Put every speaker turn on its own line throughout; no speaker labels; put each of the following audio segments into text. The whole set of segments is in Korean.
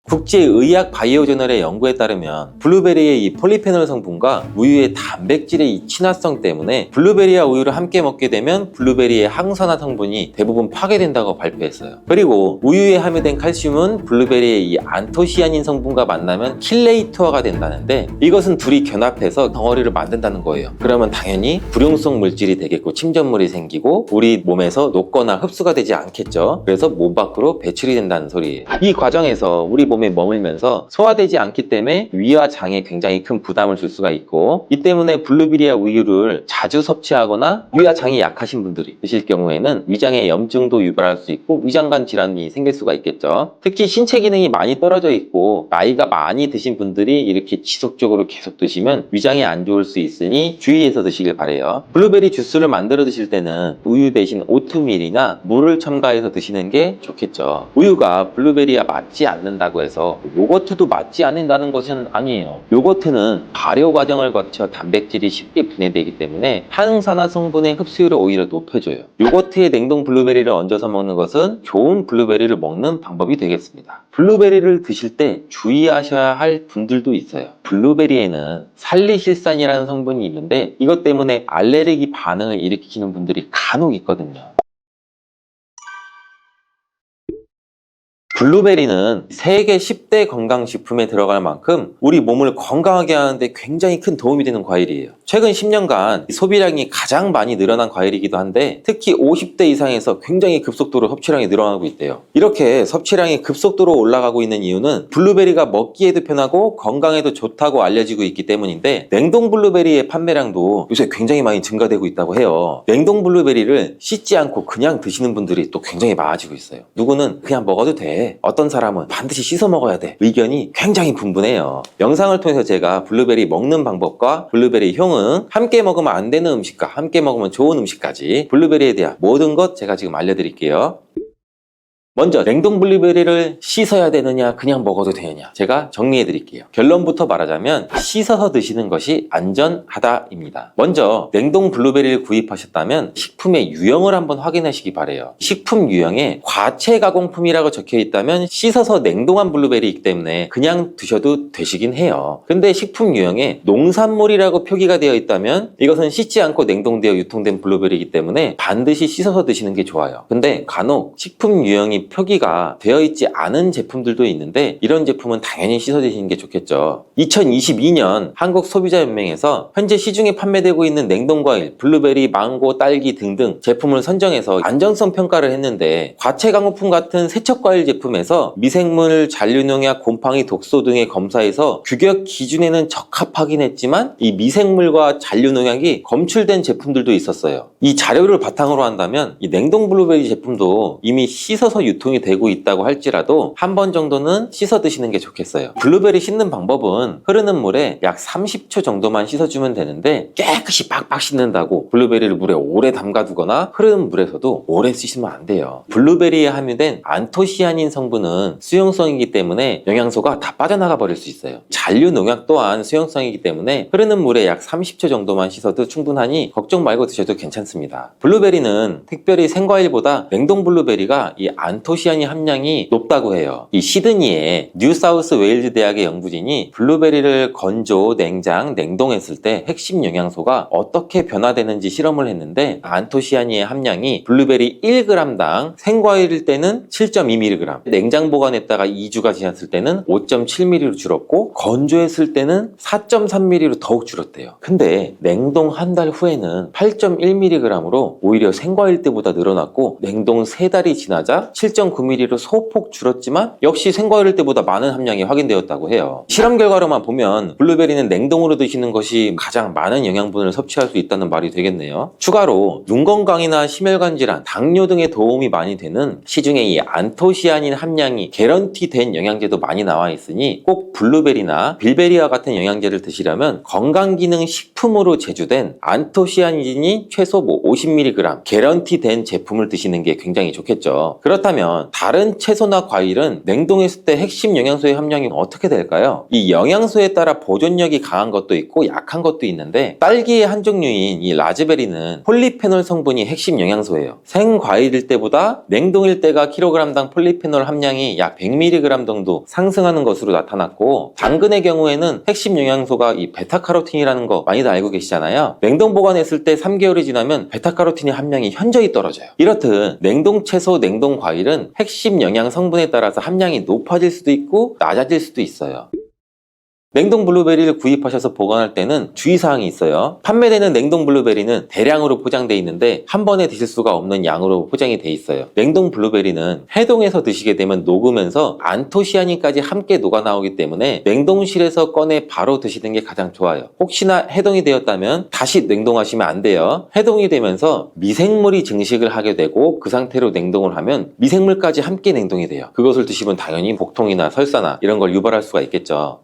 국제의학 바이오저널의 연구에 따르면 블루베리의 이 폴리페놀 성분과 우유의 단백질의 이 친화성 때문에 블루베리와 우유를 함께 먹게 되면 블루베리의 항산화 성분이 대부분 파괴된다고 발표했어요. 그리고 우유에 함유된 칼슘은 블루베리의 이 안토시아닌 성분과 만나면 킬레이터가 된다는데, 이것은 둘이 결합해서 덩어리를 만든다는 거예요. 그러면 당연히 불용성 물질이 되겠고 침전물이 생기고 우리 몸에서 녹거나 흡수가 되지 않겠죠. 그래서 몸 밖으로 배출이 된다는 소리예요. 이 과정에서 우리 몸에 머물면서 소화되지 않기 때문에 위와 장에 굉장히 큰 부담을 줄 수가 있고, 이 때문에 블루베리와 우유를 자주 섭취하거나 위와 장이 약하신 분들이 드실 경우에는 위장에 염증도 유발할 수 있고 위장관 질환이 생길 수가 있겠죠. 특히 신체 기능이 많이 떨어져 있고 나이가 많이 드신 분들이 이렇게 지속적으로 계속 드시면 위장에 안 좋을 수 있으니 주의해서 드시길 바래요. 블루베리 주스를 만들어 드실 때는 우유 대신 오트밀이나 물을 첨가해서 드시는 게 좋겠죠. 우유가 블루베리와 맞지 않는다고 해서 요거트도 맞지 않는다는 것은 아니에요. 요거트는 발효 과정을 거쳐 단백질이 쉽게 분해되기 때문에 항산화 성분의 흡수율을 오히려 높여줘요. 요거트에 냉동 블루베리를 얹어서 먹는 것은 좋은 블루베리를 먹는 방법이 되겠습니다. 블루베리를 드실 때 주의하셔야 할 분들도 있어요. 블루베리에는 살리실산이라는 성분이 있는데 이것 때문에 알레르기 반응을 일으키는 분들이 간혹 있거든요. 블루베리는 세계 10대 건강식품에 들어갈 만큼 우리 몸을 건강하게 하는데 굉장히 큰 도움이 되는 과일이에요. 최근 10년간 소비량이 가장 많이 늘어난 과일이기도 한데, 특히 50대 이상에서 굉장히 급속도로 섭취량이 늘어나고 있대요. 이렇게 섭취량이 급속도로 올라가고 있는 이유는 블루베리가 먹기에도 편하고 건강에도 좋다고 알려지고 있기 때문인데, 냉동 블루베리의 판매량도 요새 굉장히 많이 증가되고 있다고 해요. 냉동 블루베리를 씻지 않고 그냥 드시는 분들이 또 굉장히 많아지고 있어요. 누구는 그냥 먹어도 돼, 어떤 사람은 반드시 씻어 먹어야 돼, 의견이 굉장히 분분해요. 영상을 통해서 제가 블루베리 먹는 방법과 블루베리 효능, 함께 먹으면 안 되는 음식과 함께 먹으면 좋은 음식까지 블루베리에 대한 모든 것 제가 지금 알려드릴게요. 먼저 냉동 블루베리를 씻어야 되느냐 그냥 먹어도 되느냐, 제가 정리해 드릴게요. 결론부터 말하자면 씻어서 드시는 것이 안전하다입니다. 먼저 냉동 블루베리를 구입하셨다면 식품의 유형을 한번 확인하시기 바래요. 식품 유형에 과체 가공품이라고 적혀 있다면 씻어서 냉동한 블루베리이기 때문에 그냥 드셔도 되시긴 해요. 근데 식품 유형에 농산물이라고 표기가 되어 있다면 이것은 씻지 않고 냉동되어 유통된 블루베리이기 때문에 반드시 씻어서 드시는 게 좋아요. 근데 간혹 식품 유형이 표기가 되어 있지 않은 제품들도 있는데 이런 제품은 당연히 씻어 드시는 게 좋겠죠. 2022년 한국소비자연맹에서 현재 시중에 판매되고 있는 냉동과일, 블루베리, 망고, 딸기 등등 제품을 선정해서 안전성 평가를 했는데, 과체 가공품 같은 세척과일 제품에서 미생물, 잔류농약, 곰팡이, 독소 등의 검사에서 규격 기준에는 적합하긴 했지만 이 미생물과 잔류농약이 검출된 제품들도 있었어요. 이 자료를 바탕으로 한다면 이 냉동 블루베리 제품도 이미 씻어서 유통이 되고 있다고 할지라도 한 번 정도는 씻어 드시는 게 좋겠어요. 블루베리 씻는 방법은 흐르는 물에 약 30초 정도만 씻어주면 되는데, 깨끗이 빡빡 씻는다고 블루베리를 물에 오래 담가두거나 흐르는 물에서도 오래 씻으면 안 돼요. 블루베리에 함유된 안토시아닌 성분은 수용성이기 때문에 영양소가 다 빠져나가 버릴 수 있어요. 잔류 농약 또한 수용성이기 때문에 흐르는 물에 약 30초 정도만 씻어도 충분하니 걱정 말고 드셔도 괜찮습니다. 블루베리는 특별히 생과일보다 냉동 블루베리가 이 안토시아닌 함량이 높다고 해요. 이 시드니의 뉴사우스 웨일즈 대학의 연구진이 블루베리를 건조, 냉장, 냉동했을 때 핵심 영양소가 어떻게 변화되는지 실험을 했는데, 안토시아닌의 함량이 블루베리 1g당 생과일일 때는 7.2mg, 냉장 보관했다가 2주가 지났을 때는 5.7mg로 줄었고 건조했을 때는 4.3mg로 더욱 줄었대요. 근데 냉동 한 달 후에는 8.1mg으로 오히려 생과일 때보다 늘어났고, 냉동 3달이 지나자 7.9mg로 소폭 줄었지만 역시 생과일 때보다 많은 함량이 확인되었다고 해요. 실험 결과로만 보면 블루베리는 냉동으로 드시는 것이 가장 많은 영양분을 섭취할 수 있다는 말이 되겠네요. 추가로 눈 건강이나 심혈관 질환, 당뇨 등에 도움이 많이 되는 시중에 이 안토시아닌 함량이 개런티된 영양제도 많이 나와 있으니 꼭 블루베리나 빌베리와 같은 영양제를 드시려면 건강기능 식품으로 제조된 안토시아닌이 최소 최소 50mg 개런티 된 제품을 드시는 게 굉장히 좋겠죠. 그렇다면 다른 채소나 과일은 냉동했을 때 핵심 영양소의 함량이 어떻게 될까요? 이 영양소에 따라 보존력이 강한 것도 있고 약한 것도 있는데, 딸기의 한 종류인 이 라즈베리는 폴리페놀 성분이 핵심 영양소예요. 생과일일 때보다 냉동일 때가 킬로그램당 폴리페놀 함량이 약 100mg 정도 상승하는 것으로 나타났고, 당근의 경우에는 핵심 영양소가 이 베타카로틴이라는 거 많이들 알고 계시잖아요. 냉동 보관했을 때 3개월이 지나면 베타카로틴의 함량이 현저히 떨어져요. 이렇듯 냉동 채소, 냉동 과일은 핵심 영양 성분에 따라서 함량이 높아질 수도 있고 낮아질 수도 있어요. 냉동 블루베리를 구입하셔서 보관할 때는 주의사항이 있어요. 판매되는 냉동 블루베리는 대량으로 포장되어 있는데 한 번에 드실 수가 없는 양으로 포장이 되어 있어요. 냉동 블루베리는 해동해서 드시게 되면 녹으면서 안토시아닌까지 함께 녹아 나오기 때문에 냉동실에서 꺼내 바로 드시는 게 가장 좋아요. 혹시나 해동이 되었다면 다시 냉동하시면 안 돼요. 해동이 되면서 미생물이 증식을 하게 되고 그 상태로 냉동을 하면 미생물까지 함께 냉동이 돼요. 그것을 드시면 당연히 복통이나 설사나 이런 걸 유발할 수가 있겠죠.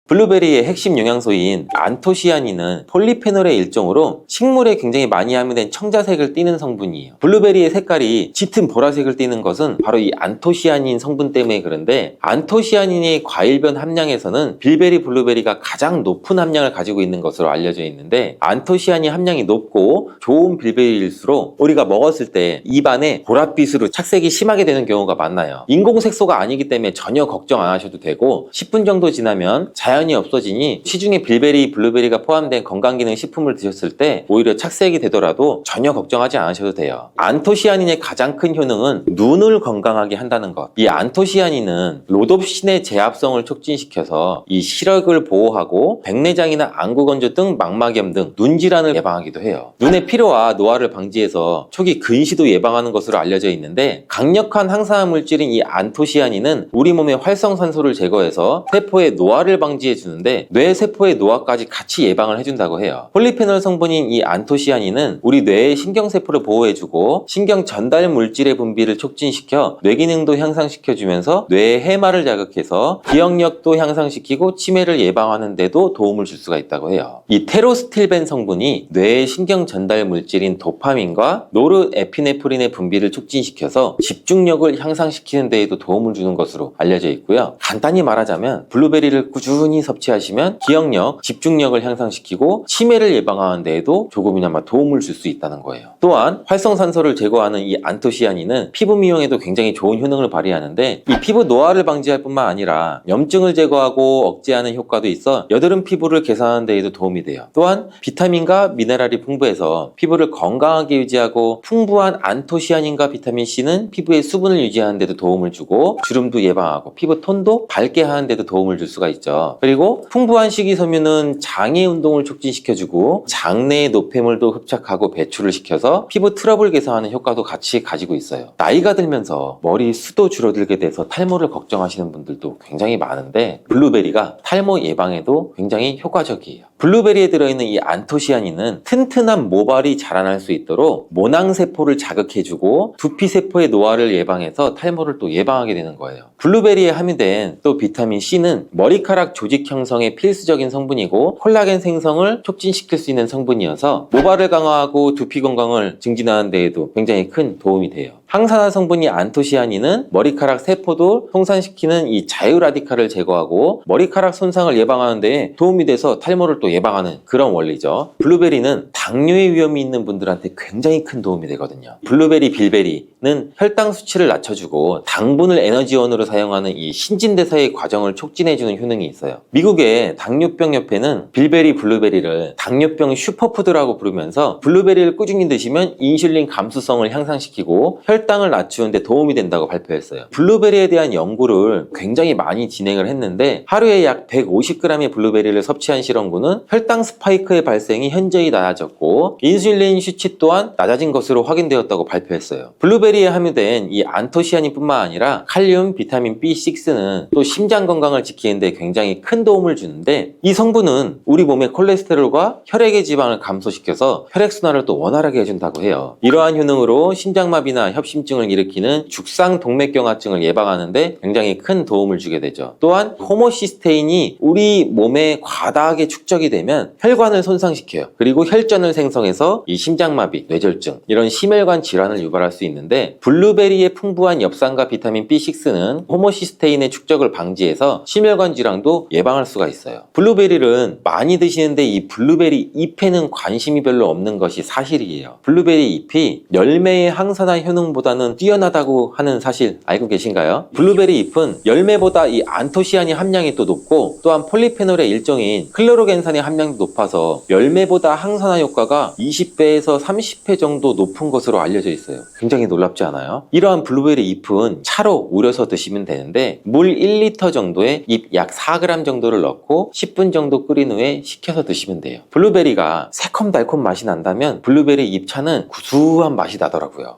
블루베리의 핵심 영양소인 안토시아닌은 폴리페놀의 일종으로 식물에 굉장히 많이 함유된 청자색을 띠는 성분이에요. 블루베리의 색깔이 짙은 보라색을 띠는 것은 바로 이 안토시아닌 성분 때문에 그런데, 안토시아닌의 과일별 함량에서는 빌베리 블루베리가 가장 높은 함량을 가지고 있는 것으로 알려져 있는데, 안토시아닌 함량이 높고 좋은 빌베리일수록 우리가 먹었을 때 입안에 보랏빛으로 착색이 심하게 되는 경우가 많아요. 인공색소가 아니기 때문에 전혀 걱정 안 하셔도 되고, 10분 정도 지나면 자연히 없어지니 시중에 빌베리, 블루베리가 포함된 건강기능 식품을 드셨을 때 오히려 착색이 되더라도 전혀 걱정하지 않으셔도 돼요. 안토시아닌의 가장 큰 효능은 눈을 건강하게 한다는 것. 이 안토시아닌은 로놉신의 제합성을 촉진시켜서 이 시력을 보호하고 백내장이나 안구건조 등 망막염 등 눈질환을 예방하기도 해요. 눈의 피로와 노화를 방지해서 초기 근시도 예방하는 것으로 알려져 있는데, 강력한 항산화 물질인 이 안토시아닌은 우리 몸의 활성산소를 제거해서 세포의 노화를 방지해 주는데 뇌 세포의 노화까지 같이 예방을 해준다고 해요. 폴리페놀 성분인 이 안토시아닌은 우리 뇌의 신경세포를 보호해주고 신경 전달 물질의 분비를 촉진시켜 뇌 기능도 향상시켜주면서 뇌의 해마를 자극해서 기억력도 향상시키고 치매를 예방하는 데도 도움을 줄 수가 있다고 해요. 이 테로스틸벤 성분이 뇌의 신경 전달 물질인 도파민과 노르에피네프린의 분비를 촉진시켜서 집중력을 향상시키는 데에도 도움을 주는 것으로 알려져 있고요. 간단히 말하자면 블루베리를 꾸준히 섭취하시면 기억력, 집중력을 향상시키고 치매를 예방하는 데에도 조금이나마 도움을 줄 수 있다는 거예요. 또한 활성산소를 제거하는 이 안토시아닌은 피부 미용에도 굉장히 좋은 효능을 발휘하는데, 이 피부 노화를 방지할 뿐만 아니라 염증을 제거하고 억제하는 효과도 있어 여드름 피부를 개선하는 데에도 도움이 돼요. 또한 비타민과 미네랄이 풍부해서 피부를 건강하게 유지하고, 풍부한 안토시아닌과 비타민C는 피부의 수분을 유지하는 데도 도움을 주고 주름도 예방하고 피부 톤도 밝게 하는 데도 도움을 줄 수가 있죠. 그리고 풍부한 식이섬유는 장의 운동을 촉진시켜주고 장내의 노폐물도 흡착하고 배출을 시켜서 피부 트러블 개선하는 효과도 같이 가지고 있어요. 나이가 들면서 머리 숱도 줄어들게 돼서 탈모를 걱정하시는 분들도 굉장히 많은데, 블루베리가 탈모 예방에도 굉장히 효과적이에요. 블루베리에 들어있는 이 안토시아닌은 튼튼한 모발이 자라날 수 있도록 모낭세포를 자극해주고 두피세포의 노화를 예방해서 탈모를 또 예방하게 되는 거예요. 블루베리에 함유된 또 비타민C는 머리카락 조직 형성에 필수적인 성분이고 콜라겐 생성을 촉진시킬 수 있는 성분이어서 모발을 강화하고 두피 건강을 증진하는 데에도 굉장히 큰 도움이 돼요. 항산화 성분이 안토시아닌은 머리카락 세포도 송산시키는 이 자유라디칼을 제거하고 머리카락 손상을 예방하는 데 도움이 돼서 탈모를 또 예방하는 그런 원리죠. 블루베리는 당뇨의 위험이 있는 분들한테 굉장히 큰 도움이 되거든요. 블루베리, 빌베리는 혈당 수치를 낮춰주고 당분을 에너지원으로 사용하는 이 신진대사의 과정을 촉진해주는 효능이 있어요. 미국의 당뇨병 협회는 빌베리, 블루베리를 당뇨병 슈퍼푸드라고 부르면서 블루베리를 꾸준히 드시면 인슐린 감수성을 향상시키고 혈당을 낮추는 데 도움이 된다고 발표했어요. 블루베리에 대한 연구를 굉장히 많이 진행을 했는데, 하루에 약 150g의 블루베리를 섭취한 실험군은 혈당 스파이크의 발생이 현저히 낮아졌고 인슐린 수치 또한 낮아진 것으로 확인되었다고 발표했어요. 블루베리에 함유된 이 안토시아닌뿐만 아니라 칼륨, 비타민 B6는 또 심장 건강을 지키는 데 굉장히 큰 도움을 주는데, 이 성분은 우리 몸의 콜레스테롤과 혈액의 지방을 감소시켜서 혈액순환을 또 원활하게 해준다고 해요. 이러한 효능으로 심장마비나 협 협심증을 일으키는 죽상동맥경화증을 예방하는 데 굉장히 큰 도움을 주게 되죠. 또한 호모시스테인이 우리 몸에 과다하게 축적이 되면 혈관을 손상시켜요. 그리고 혈전을 생성해서 이 심장마비, 뇌졸중 이런 심혈관 질환을 유발할 수 있는데, 블루베리의 풍부한 엽산과 비타민 B6는 호모시스테인의 축적을 방지해서 심혈관 질환도 예방할 수가 있어요. 블루베리를 많이 드시는데 이 블루베리 잎에는 관심이 별로 없는 것이 사실이에요. 블루베리 잎이 열매의 항산화 효능보다는 뛰어나다고 하는 사실 알고 계신가요? 블루베리 잎은 열매보다 이 안토시아닌 함량이 또 높고, 또한 폴리페놀의 일종인 클로로겐산의 함량도 높아서 열매보다 항산화 효과가 20배에서 30배 정도 높은 것으로 알려져 있어요. 굉장히 놀랍지 않아요? 이러한 블루베리 잎은 차로 우려서 드시면 되는데, 물 1리터 정도에 잎 약 4g 정도를 넣고 10분 정도 끓인 후에 식혀서 드시면 돼요. 블루베리가 새콤달콤 맛이 난다면 블루베리 잎차는 구수한 맛이 나더라고요.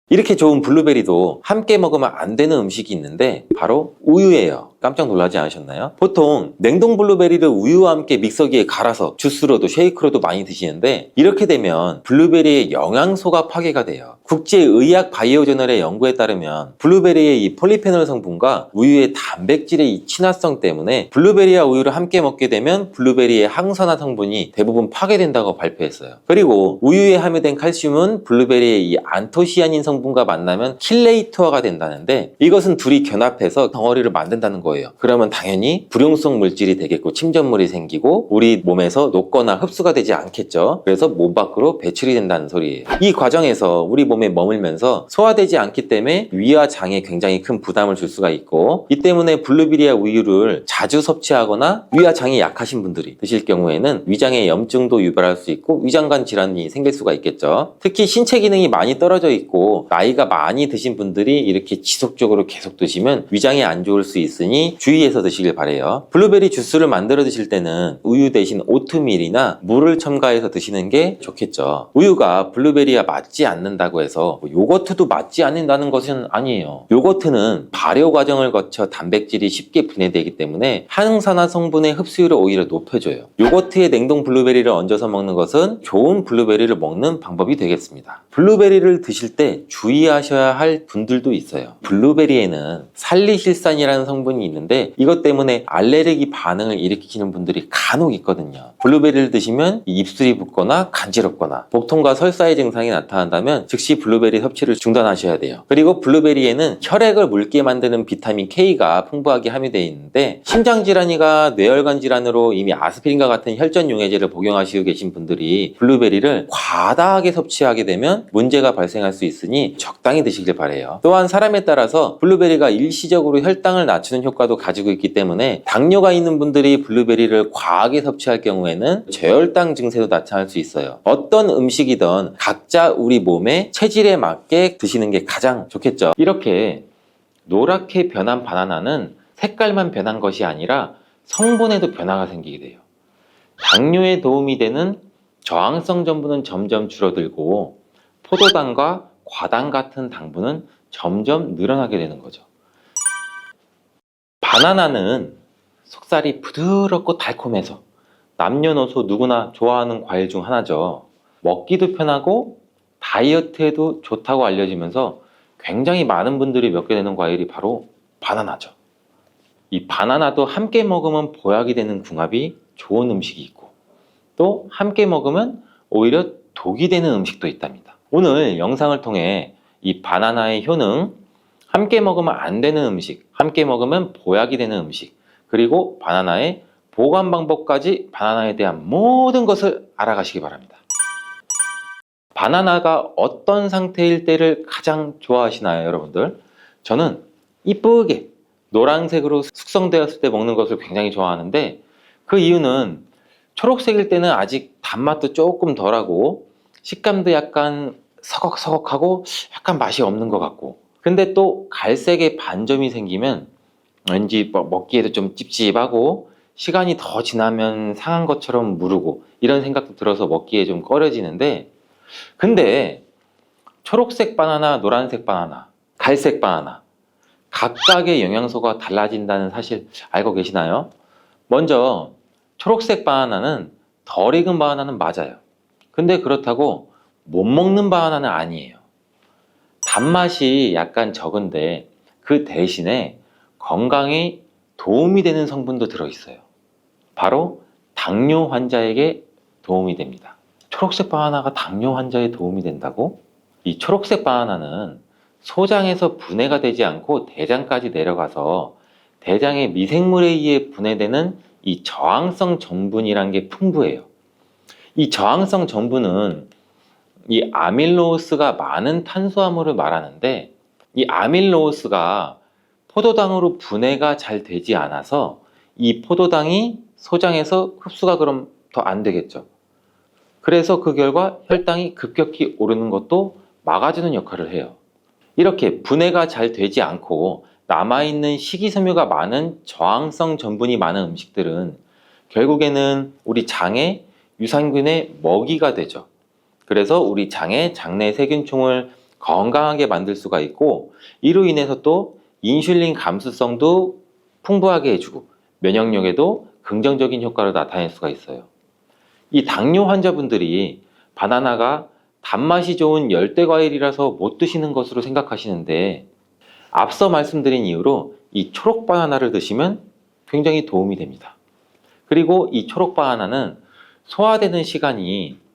이렇게 좋은 블루베리도 함께 먹으면 안 되는 음식이 있는데 바로 우유예요. 깜짝 놀라지 않으셨나요? 보통 냉동 블루베리를 우유와 함께 믹서기에 갈아서 주스로도 쉐이크로도 많이 드시는데, 이렇게 되면 블루베리의 영양소가 파괴가 돼요. 국제의학 바이오저널의 연구에 따르면 블루베리의 이 폴리페놀 성분과 우유의 단백질의 이 친화성 때문에 블루베리와 우유를 함께 먹게 되면 블루베리의 항산화 성분이 대부분 파괴된다고 발표했어요. 그리고 우유에 함유된 칼슘은 블루베리의 이 안토시아닌 성분과 만나면 킬레이터가 된다는데, 이것은 둘이 결합해서 덩어리를 만든다는 거예요. 그러면 당연히 불용성 물질이 되겠고 침전물이 생기고 우리 몸에서 녹거나 흡수가 되지 않겠죠. 그래서 몸 밖으로 배출이 된다는 소리예요. 이 과정에서 우리 몸에 머물면서 소화되지 않기 때문에 위와 장에 굉장히 큰 부담을 줄 수가 있고, 이 때문에 블루베리와 우유를 자주 섭취하거나 위와 장이 약하신 분들이 드실 경우에는 위장에 염증도 유발할 수 있고 위장관 질환이 생길 수가 있겠죠. 특히 신체 기능이 많이 떨어져 있고 나이가 많이 드신 분들이 이렇게 지속적으로 계속 드시면 위장에 안 좋을 수 있으니 주의해서 드시길 바래요. 블루베리 주스를 만들어 드실 때는 우유 대신 오트밀이나 물을 첨가해서 드시는 게 좋겠죠. 우유가 블루베리와 맞지 않는다고 해서 요거트도 맞지 않는다는 것은 아니에요. 요거트는 발효 과정을 거쳐 단백질이 쉽게 분해되기 때문에 항산화 성분의 흡수율을 오히려 높여줘요. 요거트에 냉동 블루베리를 얹어서 먹는 것은 좋은 블루베리를 먹는 방법이 되겠습니다. 블루베리를 드실 때 주의하셔야 할 분들도 있어요. 블루베리에는 살리실산이라는 성분이 있는데 이것 때문에 알레르기 반응을 일으키는 분들이 간혹 있거든요. 블루베리를 드시면 입술이 붓거나 간지럽거나 복통과 설사의 증상이 나타난다면 즉시 블루베리 섭취를 중단하셔야 돼요. 그리고 블루베리에는 혈액을 묽게 만드는 비타민 K가 풍부하게 함유되어 있는데, 심장질환이나 뇌혈관 질환으로 이미 아스피린과 같은 혈전 용해제를 복용하시고 계신 분들이 블루베리를 과다하게 섭취하게 되면 문제가 발생할 수 있으니 적당히 드시길 바래요. 또한 사람에 따라서 블루베리가 일시적으로 혈당을 낮추는 효과도 가지고 있기 때문에 당뇨가 있는 분들이 블루베리를 과하게 섭취할 경우에는 저혈당 증세도 나타날 수 있어요. 어떤 음식이든 각자 우리 몸의 체질에 맞게 드시는 게 가장 좋겠죠. 이렇게 노랗게 변한 바나나는 색깔만 변한 것이 아니라 성분에도 변화가 생기게 돼요. 당뇨에 도움이 되는 저항성 전분은 점점 줄어들고 포도당과 과당 같은 당분은 점점 늘어나게 되는 거죠. 바나나는 속살이 부드럽고 달콤해서 남녀노소 누구나 좋아하는 과일 중 하나죠. 먹기도 편하고 다이어트에도 좋다고 알려지면서 굉장히 많은 분들이 먹게 되는 과일이 바로 바나나죠. 이 바나나도 함께 먹으면 보약이 되는 궁합이 좋은 음식이 있고, 또 함께 먹으면 오히려 독이 되는 음식도 있답니다. 오늘 영상을 통해 이 바나나의 효능, 함께 먹으면 안 되는 음식, 함께 먹으면 보약이 되는 음식, 그리고 바나나의 보관 방법까지 바나나에 대한 모든 것을 알아가시기 바랍니다. 바나나가 어떤 상태일 때를 가장 좋아하시나요, 여러분들? 저는 이쁘게 노란색으로 숙성되었을 때 먹는 것을 굉장히 좋아하는데, 그 이유는 초록색일 때는 아직 단맛도 조금 덜하고 식감도 약간 서걱서걱하고 약간 맛이 없는 것 같고, 근데 또 갈색의 반점이 생기면 왠지 먹기에도 좀 찝찝하고 시간이 더 지나면 상한 것처럼 무르고 이런 생각도 들어서 먹기에 좀 꺼려지는데, 근데 초록색 바나나, 노란색 바나나, 갈색 바나나 각각의 영양소가 달라진다는 사실 알고 계시나요? 먼저 초록색 바나나는 덜 익은 바나나는 맞아요. 근데 그렇다고 못 먹는 바나나는 아니에요. 단맛이 약간 적은데 그 대신에 건강에 도움이 되는 성분도 들어있어요. 바로 당뇨 환자에게 도움이 됩니다. 초록색 바나나가 당뇨 환자에 도움이 된다고? 이 초록색 바나나는 소장에서 분해가 되지 않고 대장까지 내려가서 대장의 미생물에 의해 분해되는 이 저항성 전분이란 게 풍부해요. 이 저항성 전분은 이 아밀로스가 많은 탄수화물을 말하는데, 이 아밀로스가 포도당으로 분해가 잘 되지 않아서 이 포도당이 소장에서 흡수가 그럼 더 안 되겠죠. 그래서 그 결과 혈당이 급격히 오르는 것도 막아주는 역할을 해요. 이렇게 분해가 잘 되지 않고 남아있는 식이섬유가 많은 저항성 전분이 많은 음식들은 결국에는 우리 장에 유산균의 먹이가 되죠. 그래서 우리 장의 장내 세균총을 건강하게 만들 수가 있고, 이로 인해서 또 인슐린 감수성도 풍부하게 해주고 면역력에도 긍정적인 효과를 나타낼 수가 있어요. 이 당뇨 환자분들이 바나나가 단맛이 좋은 열대과일이라서 못 드시는 것으로 생각하시는데, 앞서 말씀드린 이유로 이 초록 바나나를 드시면 굉장히 도움이 됩니다. 그리고 이 초록 바나나는 소화되는 시간이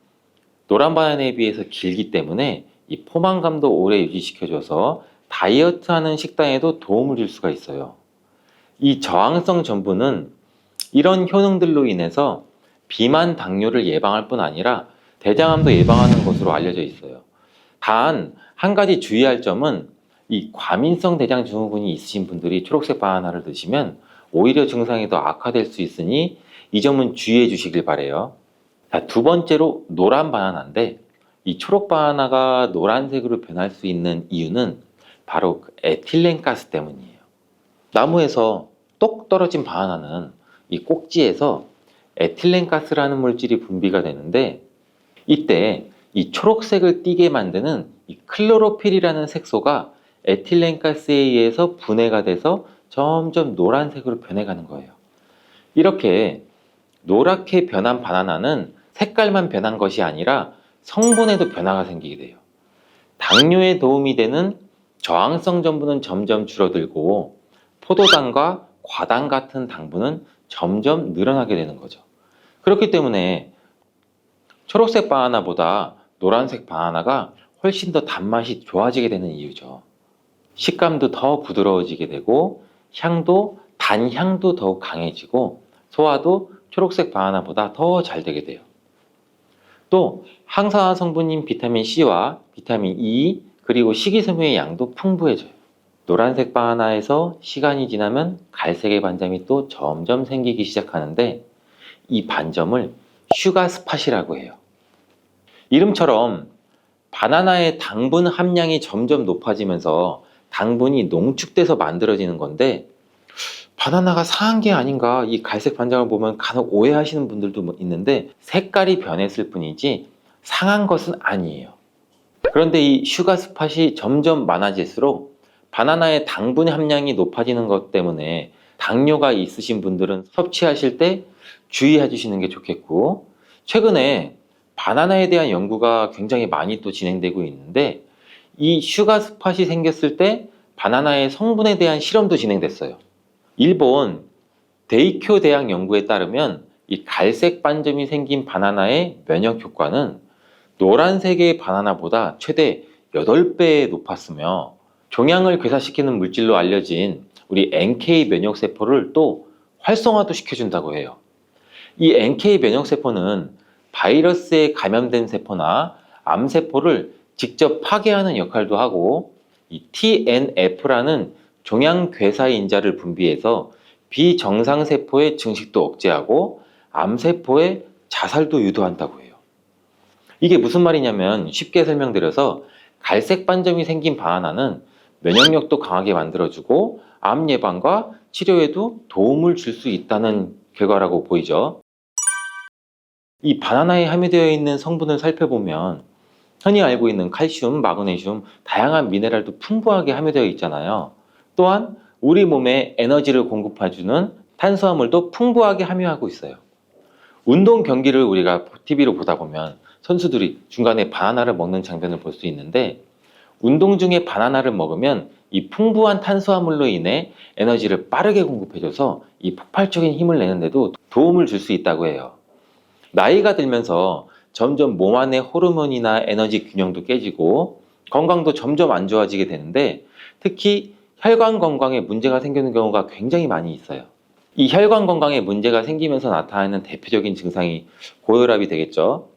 노란 바나나에 비해서 길기 때문에 이 포만감도 오래 유지시켜줘서 다이어트하는 식단에도 도움을 줄 수가 있어요. 이 저항성 전분은 이런 효능들로 인해서 비만 당뇨를 예방할 뿐 아니라 대장암도 예방하는 것으로 알려져 있어요. 단 한 가지 주의할 점은 이 과민성 대장 증후군이 있으신 분들이 초록색 바나나를 드시면 오히려 증상이 더 악화될 수 있으니 이 점은 주의해 주시길 바래요. 자, 두 번째로 노란 바나나인데, 이 초록 바나나가 노란색으로 변할 수 있는 이유는 바로 그 에틸렌가스 때문이에요. 나무에서 똑 떨어진 바나나는 이 꼭지에서 에틸렌가스라는 물질이 분비가 되는데, 이때 이 초록색을 띠게 만드는 이 클로로필이라는 색소가 에틸렌가스에 의해서 분해가 돼서 점점 노란색으로 변해가는 거예요. 이렇게 노랗게 변한 바나나는 색깔만 변한 것이 아니라 성분에도 변화가 생기게 돼요. 당뇨에 도움이 되는 저항성 전분은 점점 줄어들고 포도당과 과당 같은 당분은 점점 늘어나게 되는 거죠. 그렇기 때문에 초록색 바나나보다 노란색 바나나가 훨씬 더 단맛이 좋아지게 되는 이유죠. 식감도 더 부드러워지게 되고 향도, 단향도 더욱 강해지고 소화도 초록색 바나나보다 더 잘 되게 돼요. 또 항산화 성분인 비타민 C와 비타민 E 그리고 식이섬유의 양도 풍부해져요. 노란색 바나나에서 시간이 지나면 갈색의 반점이 또 점점 생기기 시작하는데, 이 반점을 슈가 스팟이라고 해요. 이름처럼 바나나의 당분 함량이 점점 높아지면서 당분이 농축돼서 만들어지는 건데, 바나나가 상한 게 아닌가, 이 갈색 반점을 보면 간혹 오해하시는 분들도 있는데 색깔이 변했을 뿐이지 상한 것은 아니에요. 그런데 이 슈가 스팟이 점점 많아질수록 바나나의 당분 함량이 높아지는 것 때문에 당뇨가 있으신 분들은 섭취하실 때 주의해 주시는 게 좋겠고, 최근에 바나나에 대한 연구가 굉장히 많이 또 진행되고 있는데, 이 슈가 스팟이 생겼을 때 바나나의 성분에 대한 실험도 진행됐어요. 일본 데이쿄 대학 연구에 따르면 이 갈색 반점이 생긴 바나나의 면역 효과는 노란색의 바나나보다 최대 8배 높았으며, 종양을 괴사시키는 물질로 알려진 우리 NK 면역세포를 또 활성화도 시켜준다고 해요. 이 NK 면역세포는 바이러스에 감염된 세포나 암세포를 직접 파괴하는 역할도 하고, 이 TNF라는 종양 괴사 인자를 분비해서 비정상세포의 증식도 억제하고 암세포의 자살도 유도한다고 해요. 이게 무슨 말이냐면, 쉽게 설명드려서 갈색 반점이 생긴 바나나는 면역력도 강하게 만들어주고 암 예방과 치료에도 도움을 줄 수 있다는 결과라고 보이죠. 이 바나나에 함유되어 있는 성분을 살펴보면 흔히 알고 있는 칼슘, 마그네슘, 다양한 미네랄도 풍부하게 함유되어 있잖아요. 또한 우리 몸에 에너지를 공급해주는 탄수화물도 풍부하게 함유하고 있어요. 운동 경기를 우리가 TV로 보다 보면 선수들이 중간에 바나나를 먹는 장면을 볼 수 있는데, 운동 중에 바나나를 먹으면 이 풍부한 탄수화물로 인해 에너지를 빠르게 공급해줘서 이 폭발적인 힘을 내는데도 도움을 줄 수 있다고 해요. 나이가 들면서 점점 몸 안의 호르몬이나 에너지 균형도 깨지고 건강도 점점 안 좋아지게 되는데, 특히 혈관 건강에 문제가 생기는 경우가 굉장히 많이 있어요. 이 혈관 건강에 문제가 생기면서 나타나는 대표적인 증상이 고혈압이 되겠죠.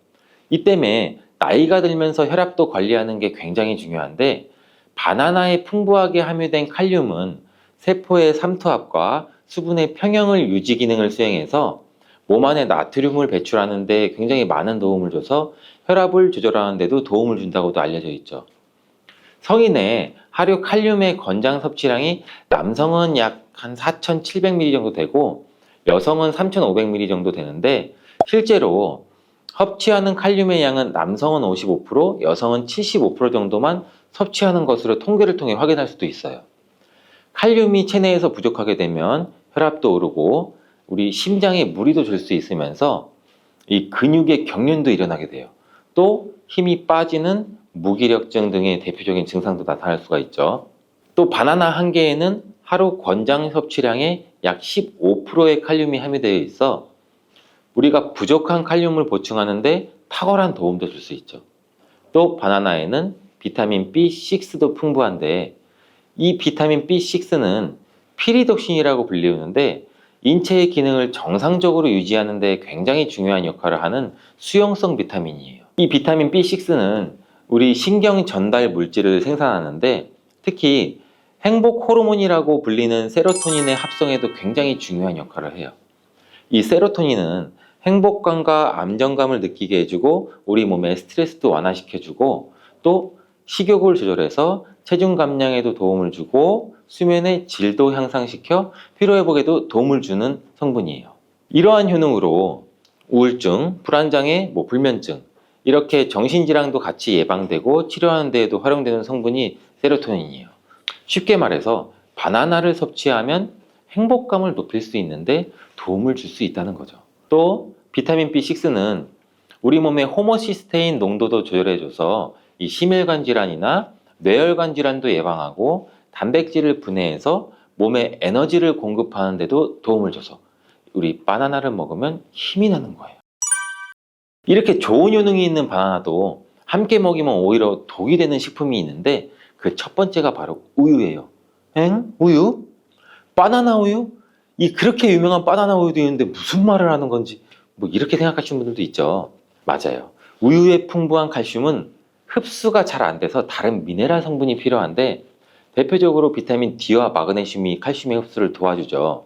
이 때문에 나이가 들면서 혈압도 관리하는 게 굉장히 중요한데, 바나나에 풍부하게 함유된 칼륨은 세포의 삼투압과 수분의 평형을 유지 기능을 수행해서 몸 안에 나트륨을 배출하는 데 굉장히 많은 도움을 줘서 혈압을 조절하는 데도 도움을 준다고도 알려져 있죠. 성인의 하루 칼륨의 권장 섭취량이 남성은 약 한 4,700ml 정도 되고 여성은 3,500ml 정도 되는데, 실제로 섭취하는 칼륨의 양은 남성은 55%, 여성은 75% 정도만 섭취하는 것으로 통계를 통해 확인할 수도 있어요. 칼륨이 체내에서 부족하게 되면 혈압도 오르고 우리 심장에 무리도 줄 수 있으면서 이 근육의 경련도 일어나게 돼요. 또 힘이 빠지는 무기력증 등의 대표적인 증상도 나타날 수가 있죠. 또 바나나 한 개에는 하루 권장 섭취량의 약 15%의 칼륨이 함유되어 있어 우리가 부족한 칼륨을 보충하는데 탁월한 도움도 줄 수 있죠. 또 바나나에는 비타민 B6도 풍부한데, 이 비타민 B6는 피리독신이라고 불리우는데 인체의 기능을 정상적으로 유지하는 데 굉장히 중요한 역할을 하는 수용성 비타민이에요. 이 비타민 B6는 우리 신경 전달 물질을 생산하는데, 특히 행복 호르몬이라고 불리는 세로토닌의 합성에도 굉장히 중요한 역할을 해요. 이 세로토닌은 행복감과 안정감을 느끼게 해주고 우리 몸의 스트레스도 완화시켜주고 또 식욕을 조절해서 체중 감량에도 도움을 주고 수면의 질도 향상시켜 피로회복에도 도움을 주는 성분이에요. 이러한 효능으로 우울증, 불안장애, 불면증, 이렇게 정신질환도 같이 예방되고 치료하는 데에도 활용되는 성분이 세로토닌이에요. 쉽게 말해서 바나나를 섭취하면 행복감을 높일 수 있는데 도움을 줄 수 있다는 거죠. 또 비타민 B6는 우리 몸의 호모시스테인 농도도 조절해줘서 이 심혈관 질환이나 뇌혈관 질환도 예방하고 단백질을 분해해서 몸에 에너지를 공급하는 데도 도움을 줘서 우리 바나나를 먹으면 힘이 나는 거예요. 이렇게 좋은 효능이 있는 바나나도 함께 먹이면 오히려 독이 되는 식품이 있는데, 그 첫 번째가 바로 우유예요. 우유? 바나나 우유? 이 그렇게 유명한 바나나 우유도 있는데 무슨 말을 하는 건지 이렇게 생각하시는 분들도 있죠. 맞아요. 우유에 풍부한 칼슘은 흡수가 잘 안 돼서 다른 미네랄 성분이 필요한데, 대표적으로 비타민 D와 마그네슘이 칼슘의 흡수를 도와주죠.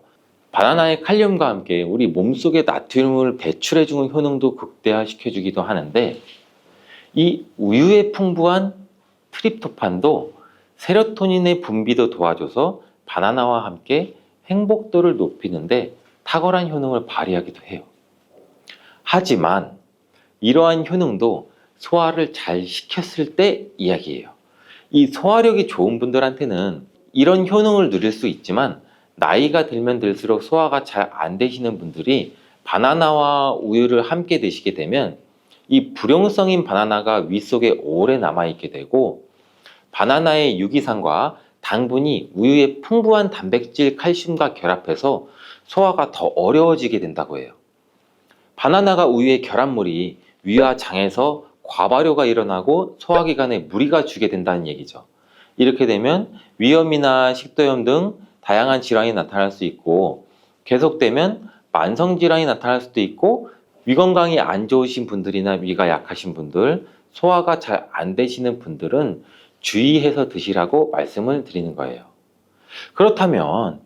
바나나의 칼륨과 함께 우리 몸속에 나트륨을 배출해주는 효능도 극대화시켜주기도 하는데, 이 우유에 풍부한 트립토판도 세로토닌의 분비도 도와줘서 바나나와 함께 행복도를 높이는데 탁월한 효능을 발휘하기도 해요. 하지만 이러한 효능도 소화를 잘 시켰을 때 이야기예요. 이 소화력이 좋은 분들한테는 이런 효능을 누릴 수 있지만, 나이가 들면 들수록 소화가 잘 안 되시는 분들이 바나나와 우유를 함께 드시게 되면 이 불용성인 바나나가 위 속에 오래 남아있게 되고, 바나나의 유기산과 당분이 우유의 풍부한 단백질 칼슘과 결합해서 소화가 더 어려워지게 된다고 해요. 바나나가 우유의 결합물이 위와 장에서 과발효가 일어나고 소화기관에 무리가 주게 된다는 얘기죠. 이렇게 되면 위염이나 식도염 등 다양한 질환이 나타날 수 있고, 계속되면 만성질환이 나타날 수도 있고, 위 건강이 안 좋으신 분들이나 위가 약하신 분들, 소화가 잘 안 되시는 분들은 주의해서 드시라고 말씀을 드리는 거예요. 그렇다면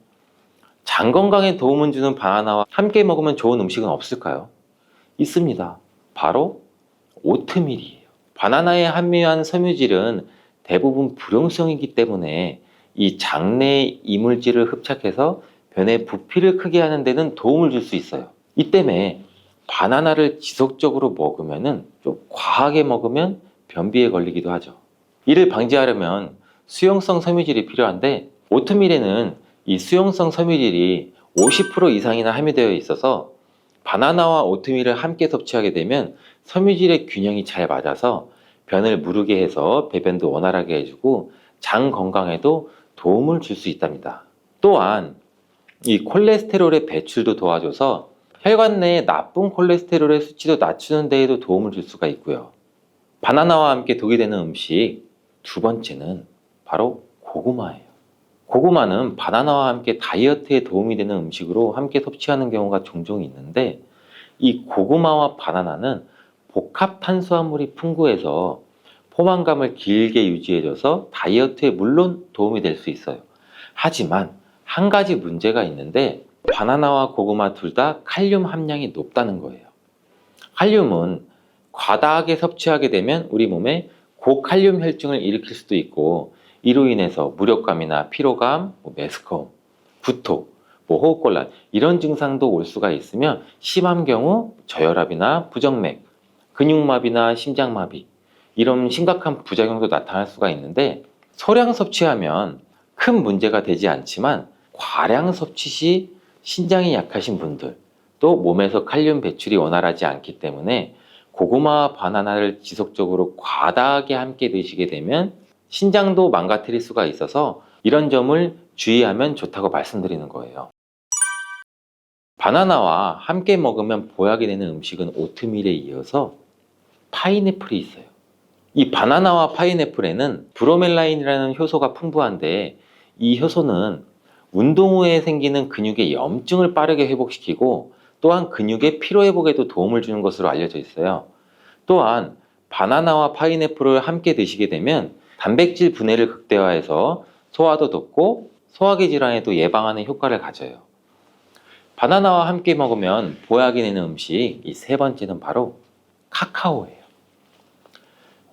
장 건강에 도움을 주는 바나나와 함께 먹으면 좋은 음식은 없을까요? 있습니다. 바로 오트밀이에요. 바나나에 함유한 섬유질은 대부분 불용성이기 때문에 이 장내의 이물질을 흡착해서 변의 부피를 크게 하는 데는 도움을 줄 수 있어요. 이 때문에 바나나를 지속적으로 먹으면 좀 과하게 먹으면 변비에 걸리기도 하죠. 이를 방지하려면 수용성 섬유질이 필요한데, 오트밀에는 이 수용성 섬유질이 50% 이상이나 함유되어 있어서 바나나와 오트밀을 함께 섭취하게 되면 섬유질의 균형이 잘 맞아서 변을 무르게 해서 배변도 원활하게 해주고 장 건강에도 도움을 줄 수 있답니다. 또한 이 콜레스테롤의 배출도 도와줘서 혈관 내에 나쁜 콜레스테롤의 수치도 낮추는 데에도 도움을 줄 수가 있고요. 바나나와 함께 독이 되는 음식 두 번째는 바로 고구마예요. 고구마는 바나나와 함께 다이어트에 도움이 되는 음식으로 함께 섭취하는 경우가 종종 있는데, 이 고구마와 바나나는 복합 탄수화물이 풍부해서 포만감을 길게 유지해줘서 다이어트에 물론 도움이 될 수 있어요. 하지만 한 가지 문제가 있는데, 바나나와 고구마 둘 다 칼륨 함량이 높다는 거예요. 칼륨은 과다하게 섭취하게 되면 우리 몸에 고칼륨 혈증을 일으킬 수도 있고, 이로 인해서 무력감이나 피로감, 메스꺼움, 구토, 호흡곤란 이런 증상도 올 수가 있으며, 심한 경우 저혈압이나 부정맥, 근육마비나 심장마비 이런 심각한 부작용도 나타날 수가 있는데, 소량 섭취하면 큰 문제가 되지 않지만 과량 섭취 시 신장이 약하신 분들, 또 몸에서 칼륨 배출이 원활하지 않기 때문에 고구마와 바나나를 지속적으로 과다하게 함께 드시게 되면 신장도 망가뜨릴 수가 있어서 이런 점을 주의하면 좋다고 말씀드리는 거예요. 바나나와 함께 먹으면 보약이 되는 음식은 오트밀에 이어서 파인애플이 있어요. 이 바나나와 파인애플에는 브로멜라인이라는 효소가 풍부한데, 이 효소는 운동 후에 생기는 근육의 염증을 빠르게 회복시키고 또한 근육의 피로 회복에도 도움을 주는 것으로 알려져 있어요. 또한 바나나와 파인애플을 함께 드시게 되면 단백질 분해를 극대화해서 소화도 돕고 소화기 질환에도 예방하는 효과를 가져요. 바나나와 함께 먹으면 보약이 되는 음식 이 세 번째는 바로 카카오예요.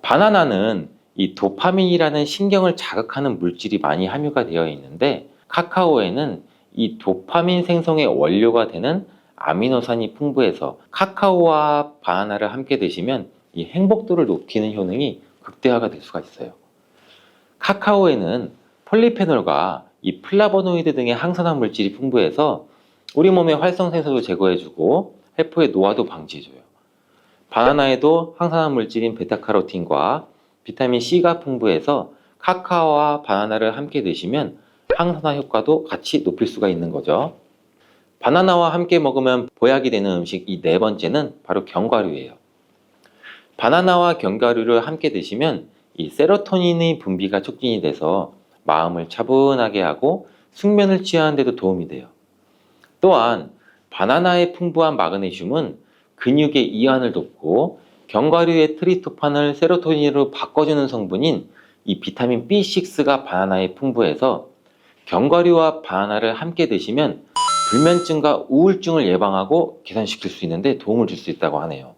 바나나는 이 도파민이라는 신경을 자극하는 물질이 많이 함유가 되어 있는데, 카카오에는 이 도파민 생성의 원료가 되는 아미노산이 풍부해서 카카오와 바나나를 함께 드시면 이 행복도를 높이는 효능이 극대화가 될 수가 있어요. 카카오에는 폴리페놀과 이 플라보노이드 등의 항산화 물질이 풍부해서 우리 몸의 활성산소도 제거해주고 세포의 노화도 방지해줘요. 바나나에도 항산화 물질인 베타카로틴과 비타민 C가 풍부해서 카카오와 바나나를 함께 드시면 항산화 효과도 같이 높일 수가 있는 거죠. 바나나와 함께 먹으면 보약이 되는 음식 이 네 번째는 바로 견과류예요. 바나나와 견과류를 함께 드시면 이 세로토닌의 분비가 촉진이 돼서 마음을 차분하게 하고 숙면을 취하는 데도 도움이 돼요. 또한 바나나의 풍부한 마그네슘은 근육의 이완을 돕고, 견과류의 트리토판을 세로토닌으로 바꿔주는 성분인 이 비타민 B6가 바나나에 풍부해서 견과류와 바나나를 함께 드시면 불면증과 우울증을 예방하고 개선시킬 수 있는데 도움을 줄 수 있다고 하네요.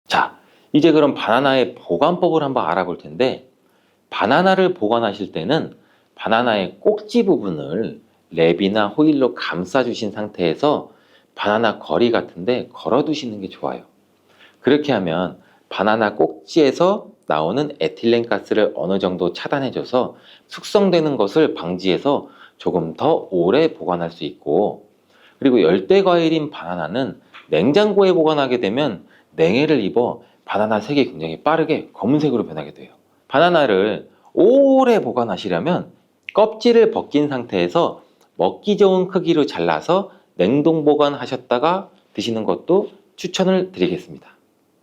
자, 이제 그럼 바나나의 보관법을 한번 알아볼 텐데, 바나나를 보관하실 때는 바나나의 꼭지 부분을 랩이나 호일로 감싸주신 상태에서 바나나 거리 같은데 걸어두시는 게 좋아요. 그렇게 하면 바나나 꼭지에서 나오는 에틸렌 가스를 어느 정도 차단해줘서 숙성되는 것을 방지해서 조금 더 오래 보관할 수 있고, 그리고 열대 과일인 바나나는 냉장고에 보관하게 되면 냉해를 입어 바나나 색이 굉장히 빠르게 검은색으로 변하게 돼요. 바나나를 오래 보관하시려면 껍질을 벗긴 상태에서 먹기 좋은 크기로 잘라서 냉동 보관하셨다가 드시는 것도 추천을 드리겠습니다.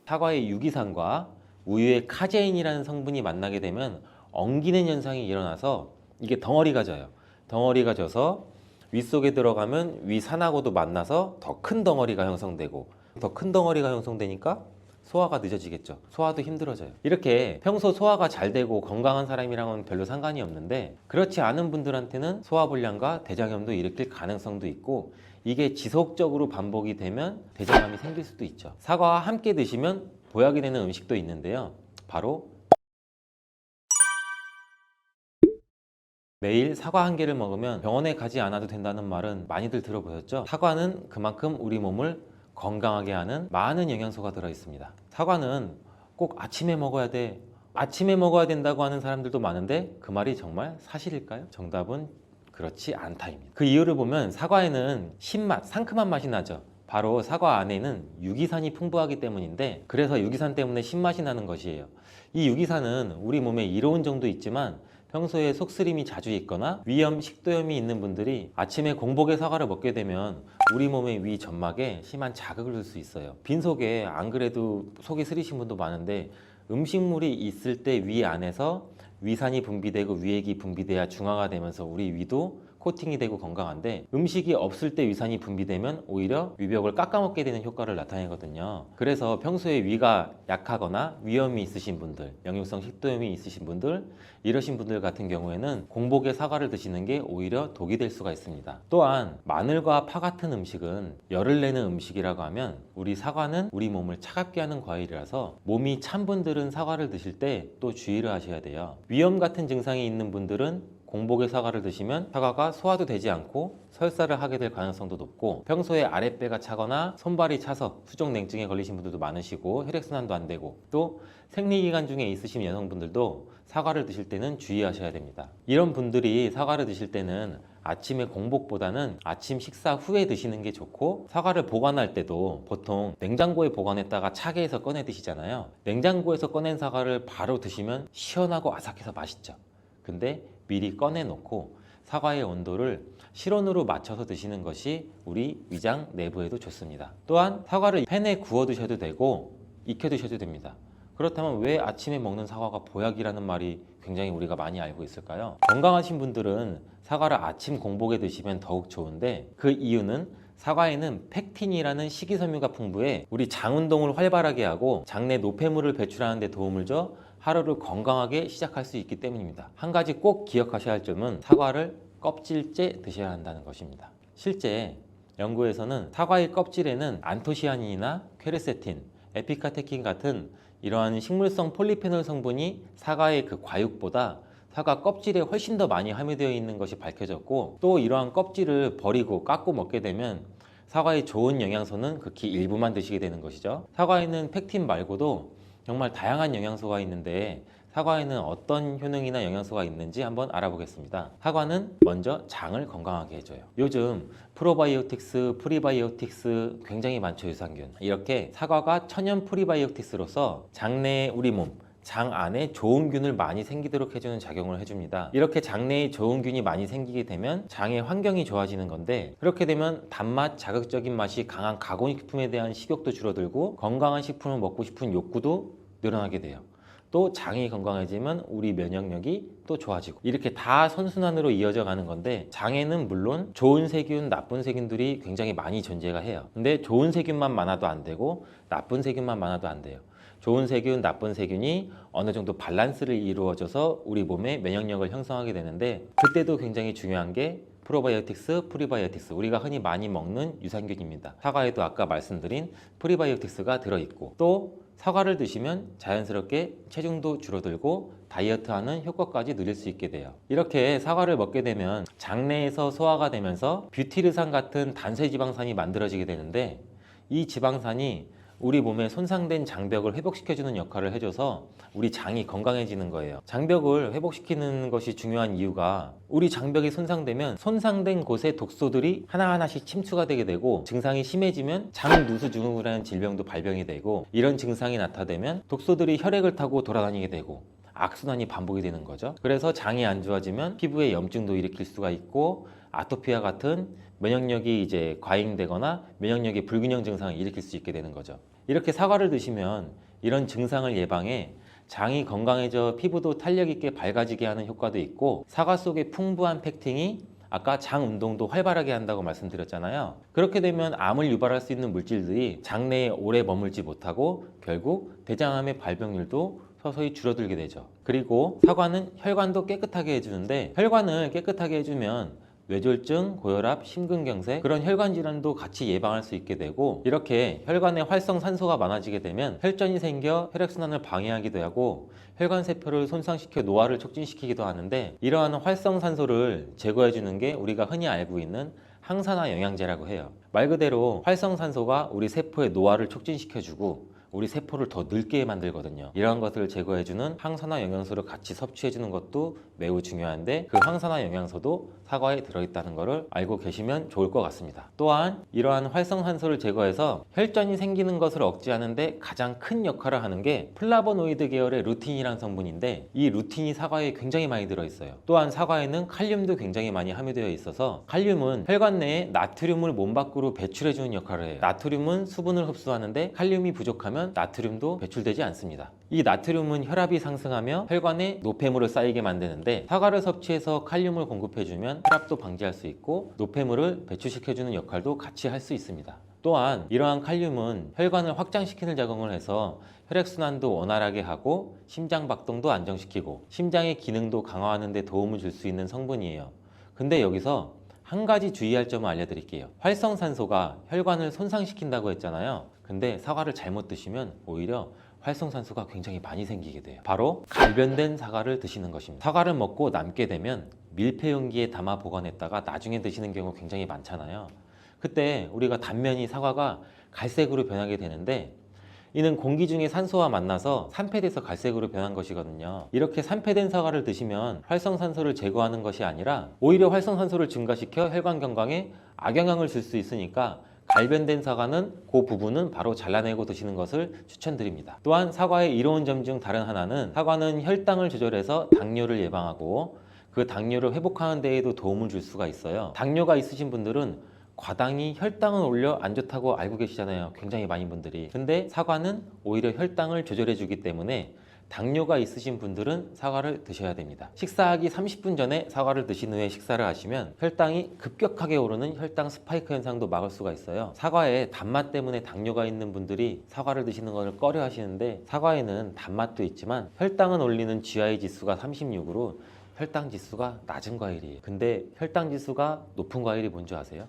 사과의 유기산과 우유의 카제인이라는 성분이 만나게 되면 엉기는 현상이 일어나서 이게 덩어리가 져요. 덩어리가 져서 윗속에 들어가면 위산하고도 만나서 더 큰 덩어리가 형성되고, 더 큰 덩어리가 형성되니까 소화가 늦어지겠죠. 소화도 힘들어져요. 이렇게 평소 소화가 잘 되고 건강한 사람이랑은 별로 상관이 없는데, 그렇지 않은 분들한테는 소화불량과 대장염도 일으킬 가능성도 있고, 이게 지속적으로 반복이 되면 대장암이 생길 수도 있죠. 사과와 함께 드시면 보약이 되는 음식도 있는데요. 바로 매일 사과 한 개를 먹으면 병원에 가지 않아도 된다는 말은 많이들 들어보셨죠? 사과는 그만큼 우리 몸을 건강하게 하는 많은 영양소가 들어 있습니다. 사과는 꼭 아침에 먹어야 돼, 아침에 먹어야 된다고 하는 사람들도 많은데, 그 말이 정말 사실일까요? 정답은 그렇지 않다입니다. 그 이유를 보면 사과에는 신맛, 상큼한 맛이 나죠. 바로 사과 안에는 유기산이 풍부하기 때문인데, 그래서 유기산 때문에 신맛이 나는 것이에요. 이 유기산은 우리 몸에 이로운 정도 있지만 평소에 속쓰림이 자주 있거나 위염, 식도염이 있는 분들이 아침에 공복에 사과를 먹게 되면 우리 몸의 위 점막에 심한 자극을 줄 수 있어요. 빈속에 안 그래도 속이 쓰리신 분도 많은데, 음식물이 있을 때 위 안에서 위산이 분비되고 위액이 분비돼야 중화가 되면서 우리 위도 코팅이 되고 건강한데, 음식이 없을 때 위산이 분비되면 오히려 위벽을 깎아먹게 되는 효과를 나타내거든요. 그래서 평소에 위가 약하거나 위염이 있으신 분들, 역류성 식도염이 있으신 분들, 이러신 분들 같은 경우에는 공복에 사과를 드시는 게 오히려 독이 될 수가 있습니다. 또한 마늘과 파 같은 음식은 열을 내는 음식이라고 하면, 우리 사과는 우리 몸을 차갑게 하는 과일이라서 몸이 찬 분들은 사과를 드실 때 또 주의를 하셔야 돼요. 위염 같은 증상이 있는 분들은 공복에 사과를 드시면 사과가 소화도 되지 않고 설사를 하게 될 가능성도 높고, 평소에 아랫배가 차거나 손발이 차서 수족냉증에 걸리신 분들도 많으시고 혈액순환도 안 되고, 또 생리기간 중에 있으신 여성분들도 사과를 드실 때는 주의하셔야 됩니다. 이런 분들이 사과를 드실 때는 아침에 공복보다는 아침 식사 후에 드시는 게 좋고, 사과를 보관할 때도 보통 냉장고에 보관했다가 차게 해서 꺼내 드시잖아요. 냉장고에서 꺼낸 사과를 바로 드시면 시원하고 아삭해서 맛있죠. 근데 미리 꺼내놓고 사과의 온도를 실온으로 맞춰서 드시는 것이 우리 위장 내부에도 좋습니다. 또한 사과를 팬에 구워 드셔도 되고 익혀 드셔도 됩니다. 그렇다면 왜 아침에 먹는 사과가 보약이라는 말이 굉장히 우리가 많이 알고 있을까요? 건강하신 분들은 사과를 아침 공복에 드시면 더욱 좋은데, 그 이유는 사과에는 펙틴이라는 식이섬유가 풍부해 우리 장 운동을 활발하게 하고 장내 노폐물을 배출하는 데 도움을 줘 하루를 건강하게 시작할 수 있기 때문입니다. 한 가지 꼭 기억하셔야 할 점은 사과를 껍질째 드셔야 한다는 것입니다. 실제 연구에서는 사과의 껍질에는 안토시아닌이나 퀘르세틴, 에피카테킨 같은 이러한 식물성 폴리페놀 성분이 사과의 그 과육보다 사과 껍질에 훨씬 더 많이 함유되어 있는 것이 밝혀졌고, 또 이러한 껍질을 버리고 깎고 먹게 되면 사과의 좋은 영양소는 극히 일부만 드시게 되는 것이죠. 사과에는 펙틴 말고도 정말 다양한 영양소가 있는데, 사과에는 어떤 효능이나 영양소가 있는지 한번 알아보겠습니다. 사과는 먼저 장을 건강하게 해줘요. 요즘 프로바이오틱스, 프리바이오틱스 굉장히 많죠, 유산균. 이렇게 사과가 천연 프리바이오틱스로서 장내에 우리 몸, 장 안에 좋은 균을 많이 생기도록 해주는 작용을 해줍니다. 이렇게 장내에 좋은 균이 많이 생기게 되면 장의 환경이 좋아지는 건데, 그렇게 되면 단맛, 자극적인 맛이 강한 가공식품에 대한 식욕도 줄어들고 건강한 식품을 먹고 싶은 욕구도 늘어나게 돼요. 또 장이 건강해지면 우리 면역력이 또 좋아지고, 이렇게 다 선순환으로 이어져 가는 건데, 장에는 물론 좋은 세균, 나쁜 세균들이 굉장히 많이 존재가 해요. 근데 좋은 세균만 많아도 안 되고 나쁜 세균만 많아도 안 돼요. 좋은 세균, 나쁜 세균이 어느 정도 밸런스를 이루어져서 우리 몸의 면역력을 형성하게 되는데, 그때도 굉장히 중요한 게 프로바이오틱스, 프리바이오틱스, 우리가 흔히 많이 먹는 유산균입니다. 사과에도 아까 말씀드린 프리바이오틱스가 들어있고, 또 사과를 드시면 자연스럽게 체중도 줄어들고 다이어트하는 효과까지 누릴 수 있게 돼요. 이렇게 사과를 먹게 되면 장내에서 소화가 되면서 뷰티르산 같은 단쇄지방산이 만들어지게 되는데, 이 지방산이 우리 몸에 손상된 장벽을 회복시켜주는 역할을 해줘서 우리 장이 건강해지는 거예요. 장벽을 회복시키는 것이 중요한 이유가, 우리 장벽이 손상되면 손상된 곳에 독소들이 하나하나씩 침투가 되게 되고, 증상이 심해지면 장누수증후군이라는 질병도 발병이 되고, 이런 증상이 나타나면 독소들이 혈액을 타고 돌아다니게 되고 악순환이 반복이 되는 거죠. 그래서 장이 안 좋아지면 피부에 염증도 일으킬 수가 있고, 아토피와 같은 면역력이 이제 과잉되거나 면역력의 불균형 증상을 일으킬 수 있게 되는 거죠. 이렇게 사과를 드시면 이런 증상을 예방해 장이 건강해져 피부도 탄력 있게 밝아지게 하는 효과도 있고, 사과 속에 풍부한 펙틴이 아까 장 운동도 활발하게 한다고 말씀드렸잖아요. 그렇게 되면 암을 유발할 수 있는 물질들이 장내에 오래 머물지 못하고 결국 대장암의 발병률도 서서히 줄어들게 되죠. 그리고 사과는 혈관도 깨끗하게 해주는데, 혈관을 깨끗하게 해주면 뇌졸중, 고혈압, 심근경색, 그런 혈관 질환도 같이 예방할 수 있게 되고, 이렇게 혈관에 활성산소가 많아지게 되면 혈전이 생겨 혈액순환을 방해하기도 하고 혈관세포를 손상시켜 노화를 촉진시키기도 하는데, 이러한 활성산소를 제거해주는 게 우리가 흔히 알고 있는 항산화 영양제라고 해요. 말 그대로 활성산소가 우리 세포의 노화를 촉진시켜주고 우리 세포를 더 늙게 만들거든요. 이러한 것들을 제거해주는 항산화 영양소를 같이 섭취해주는 것도 매우 중요한데, 그 항산화 영양소도 사과에 들어있다는 것을 알고 계시면 좋을 것 같습니다. 또한 이러한 활성산소를 제거해서 혈전이 생기는 것을 억제하는데 가장 큰 역할을 하는 게 플라보노이드 계열의 루틴이라는 성분인데, 이 루틴이 사과에 굉장히 많이 들어있어요. 또한 사과에는 칼륨도 굉장히 많이 함유되어 있어서, 칼륨은 혈관 내에 나트륨을 몸 밖으로 배출해주는 역할을 해요. 나트륨은 수분을 흡수하는데 칼륨이 부족하면 나트륨도 배출되지 않습니다. 이 나트륨은 혈압이 상승하며 혈관에 노폐물을 쌓이게 만드는데, 사과를 섭취해서 칼륨을 공급해주면 혈압도 방지할 수 있고 노폐물을 배출시켜주는 역할도 같이 할 수 있습니다. 또한 이러한 칼륨은 혈관을 확장시키는 작용을 해서 혈액순환도 원활하게 하고 심장 박동도 안정시키고 심장의 기능도 강화하는 데 도움을 줄 수 있는 성분이에요. 근데 여기서 한 가지 주의할 점을 알려드릴게요. 활성산소가 혈관을 손상시킨다고 했잖아요. 근데 사과를 잘못 드시면 오히려 활성산소가 굉장히 많이 생기게 돼요. 바로 갈변된 사과를 드시는 것입니다. 사과를 먹고 남게 되면 밀폐 용기에 담아 보관했다가 나중에 드시는 경우 굉장히 많잖아요. 그때 우리가 단면이 사과가 갈색으로 변하게 되는데, 이는 공기 중에 산소와 만나서 산패돼서 갈색으로 변한 것이거든요. 이렇게 산패된 사과를 드시면 활성산소를 제거하는 것이 아니라 오히려 활성산소를 증가시켜 혈관 건강에 악영향을 줄 수 있으니까, 갈변된 사과는 그 부분은 바로 잘라내고 드시는 것을 추천드립니다. 또한 사과의 이로운 점 중 다른 하나는, 사과는 혈당을 조절해서 당뇨를 예방하고 그 당뇨를 회복하는 데에도 도움을 줄 수가 있어요. 당뇨가 있으신 분들은 과당이 혈당을 올려 안 좋다고 알고 계시잖아요. 굉장히 많은 분들이. 근데 사과는 오히려 혈당을 조절해 주기 때문에 당뇨가 있으신 분들은 사과를 드셔야 됩니다. 식사하기 30분 전에 사과를 드신 후에 식사를 하시면 혈당이 급격하게 오르는 혈당 스파이크 현상도 막을 수가 있어요. 사과에 단맛 때문에 당뇨가 있는 분들이 사과를 드시는 것을 꺼려 하시는데, 사과에는 단맛도 있지만 혈당은 올리는 GI 지수가 36으로 혈당 지수가 낮은 과일이에요. 근데 혈당 지수가 높은 과일이 뭔지 아세요?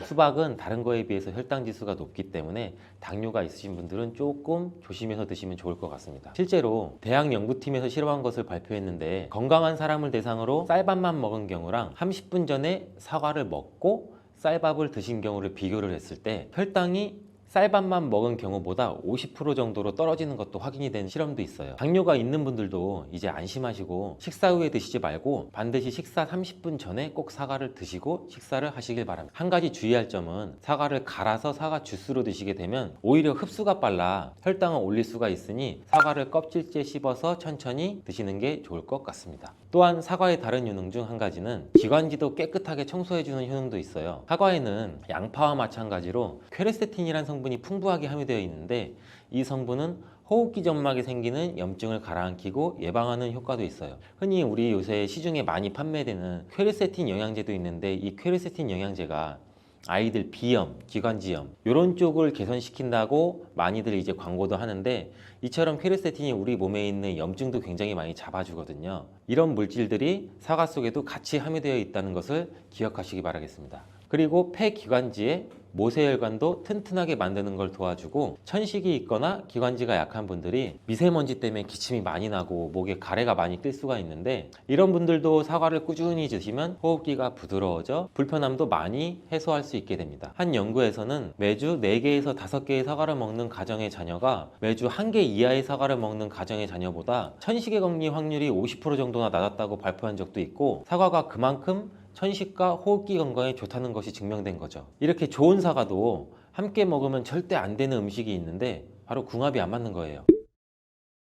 수박은 다른 거에 비해서 혈당 지수가 높기 때문에 당뇨가 있으신 분들은 조금 조심해서 드시면 좋을 것 같습니다. 실제로 대학 연구팀에서 실험한 것을 발표했는데, 건강한 사람을 대상으로 쌀밥만 먹은 경우랑 30분 전에 사과를 먹고 쌀밥을 드신 경우를 비교를 했을 때 혈당이 쌀밥만 먹은 경우보다 50% 정도로 떨어지는 것도 확인이 된 실험도 있어요. 당뇨가 있는 분들도 이제 안심하시고 식사 후에 드시지 말고 반드시 식사 30분 전에 꼭 사과를 드시고 식사를 하시길 바랍니다. 한 가지 주의할 점은, 사과를 갈아서 사과 주스로 드시게 되면 오히려 흡수가 빨라 혈당을 올릴 수가 있으니 사과를 껍질째 씹어서 천천히 드시는 게 좋을 것 같습니다. 또한 사과의 다른 효능 중 한 가지는 기관지도 깨끗하게 청소해주는 효능도 있어요. 사과에는 양파와 마찬가지로 퀘르세틴이라는 성분이 풍부하게 함유되어 있는데, 이 성분은 호흡기 점막에 생기는 염증을 가라앉히고 예방하는 효과도 있어요. 흔히 우리 요새 시중에 많이 판매되는 퀘르세틴 영양제도 있는데, 이 퀘르세틴 영양제가 아이들 비염, 기관지염 이런 쪽을 개선시킨다고 많이들 이제 광고도 하는데, 이처럼 퀘르세틴이 우리 몸에 있는 염증도 굉장히 많이 잡아주거든요. 이런 물질들이 사과 속에도 같이 함유되어 있다는 것을 기억하시기 바라겠습니다. 그리고 폐기관지에 모세혈관도 튼튼하게 만드는 걸 도와주고, 천식이 있거나 기관지가 약한 분들이 미세먼지 때문에 기침이 많이 나고 목에 가래가 많이 낄 수가 있는데, 이런 분들도 사과를 꾸준히 드시면 호흡기가 부드러워져 불편함도 많이 해소할 수 있게 됩니다. 한 연구에서는 매주 4개에서 5개의 사과를 먹는 가정의 자녀가 매주 1개 이하의 사과를 먹는 가정의 자녀보다 천식에 걸릴 확률이 50% 정도나 낮았다고 발표한 적도 있고, 사과가 그만큼 천식과 호흡기 건강에 좋다는 것이 증명된 거죠. 이렇게 좋은 사과도 함께 먹으면 절대 안 되는 음식이 있는데, 바로 궁합이 안 맞는 거예요.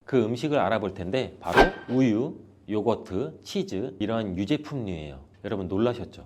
그 음식을 알아볼 텐데, 바로 우유, 요거트, 치즈 이런 유제품류예요. 여러분 놀라셨죠?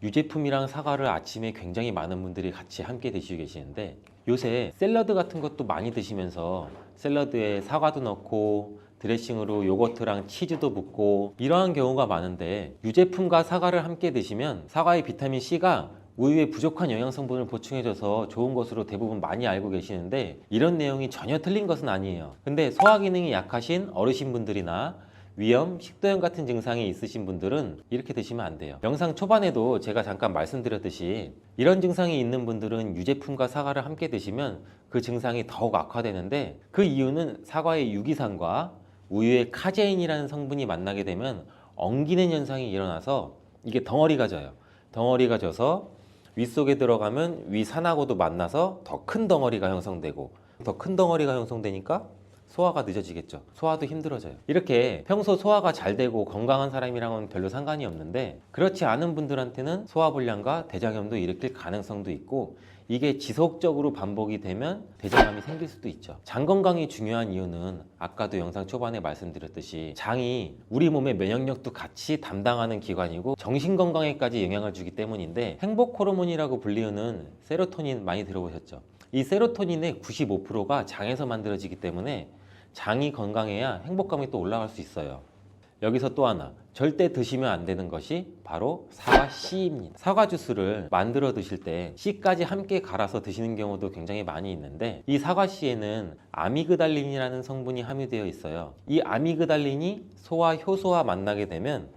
유제품이랑 사과를 아침에 굉장히 많은 분들이 같이 함께 드시고 계시는데, 요새 샐러드 같은 것도 많이 드시면서 샐러드에 사과도 넣고 드레싱으로 요거트랑 치즈도 붓고 이러한 경우가 많은데, 유제품과 사과를 함께 드시면 사과의 비타민C가 우유에 부족한 영양 성분을 보충해줘서 좋은 것으로 대부분 많이 알고 계시는데, 이런 내용이 전혀 틀린 것은 아니에요. 근데 소화 기능이 약하신 어르신분들이나 위염, 식도염 같은 증상이 있으신 분들은 이렇게 드시면 안 돼요. 영상 초반에도 제가 잠깐 말씀드렸듯이, 이런 증상이 있는 분들은 유제품과 사과를 함께 드시면 그 증상이 더욱 악화되는데, 그 이유는 사과의 유기산과 우유의 카제인이라는 성분이 만나게 되면 엉기는 현상이 일어나서 이게 덩어리가 져요. 덩어리가 져서 위 속에 들어가면 위 산하고도 만나서 더 큰 덩어리가 형성되고, 더 큰 덩어리가 형성되니까 소화가 늦어지겠죠. 소화도 힘들어져요. 이렇게 평소 소화가 잘 되고 건강한 사람이랑은 별로 상관이 없는데, 그렇지 않은 분들한테는 소화불량과 대장염도 일으킬 가능성도 있고, 이게 지속적으로 반복이 되면 대장암이 생길 수도 있죠. 장 건강이 중요한 이유는 아까도 영상 초반에 말씀드렸듯이 장이 우리 몸의 면역력도 같이 담당하는 기관이고 정신 건강에까지 영향을 주기 때문인데, 행복 호르몬이라고 불리우는 세로토닌 많이 들어보셨죠? 이 세로토닌의 95%가 장에서 만들어지기 때문에 장이 건강해야 행복감이 또 올라갈 수 있어요. 여기서 또 하나, 절대 드시면 안 되는 것이 바로 사과 씨입니다. 사과 주스를 만들어 드실 때 씨까지 함께 갈아서 드시는 경우도 굉장히 많이 있는데, 이 사과 씨에는 아미그달린이라는 성분이 함유되어 있어요. 이 아미그달린이 소와 효소와 만나게 되면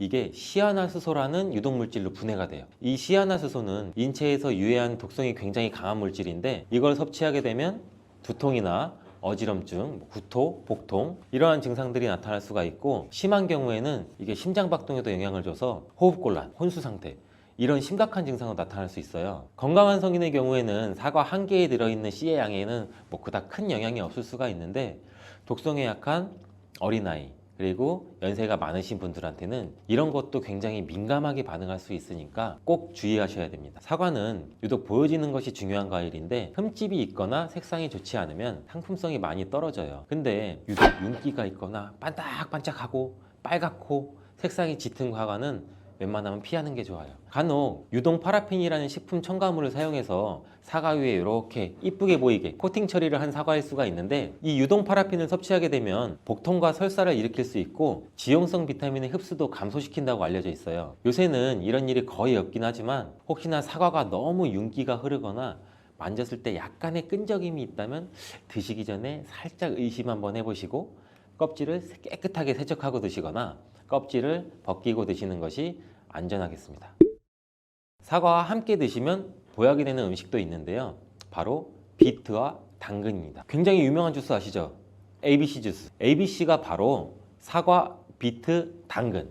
이게 시아나수소라는 유독물질로 분해가 돼요. 이 시아나수소는 인체에서 유해한 독성이 굉장히 강한 물질인데, 이걸 섭취하게 되면 두통이나 어지럼증, 구토, 복통 이러한 증상들이 나타날 수가 있고, 심한 경우에는 이게 심장박동에도 영향을 줘서 호흡곤란, 혼수상태 이런 심각한 증상으로 나타날 수 있어요. 건강한 성인의 경우에는 사과 한 개에 들어있는 씨의 양에는 그닥 큰 영향이 없을 수가 있는데, 독성에 약한 어린아이 그리고 연세가 많으신 분들한테는 이런 것도 굉장히 민감하게 반응할 수 있으니까 꼭 주의하셔야 됩니다. 사과는 유독 보여지는 것이 중요한 과일인데, 흠집이 있거나 색상이 좋지 않으면 상품성이 많이 떨어져요. 근데 유독 윤기가 있거나 반짝반짝하고 빨갛고 색상이 짙은 사과는 웬만하면 피하는 게 좋아요. 간혹 유동 파라핀이라는 식품 첨가물을 사용해서 사과 위에 이렇게 이쁘게 보이게 코팅 처리를 한 사과일 수가 있는데, 이 유동 파라핀을 섭취하게 되면 복통과 설사를 일으킬 수 있고 지용성 비타민의 흡수도 감소시킨다고 알려져 있어요. 요새는 이런 일이 거의 없긴 하지만, 혹시나 사과가 너무 윤기가 흐르거나 만졌을 때 약간의 끈적임이 있다면 드시기 전에 살짝 의심 한번 해보시고 껍질을 깨끗하게 세척하고 드시거나 껍질을 벗기고 드시는 것이 안전하겠습니다. 사과와 함께 드시면 보약이 되는 음식도 있는데요, 바로 비트와 당근입니다. 굉장히 유명한 주스 아시죠? ABC 주스. ABC가 바로 사과, 비트, 당근,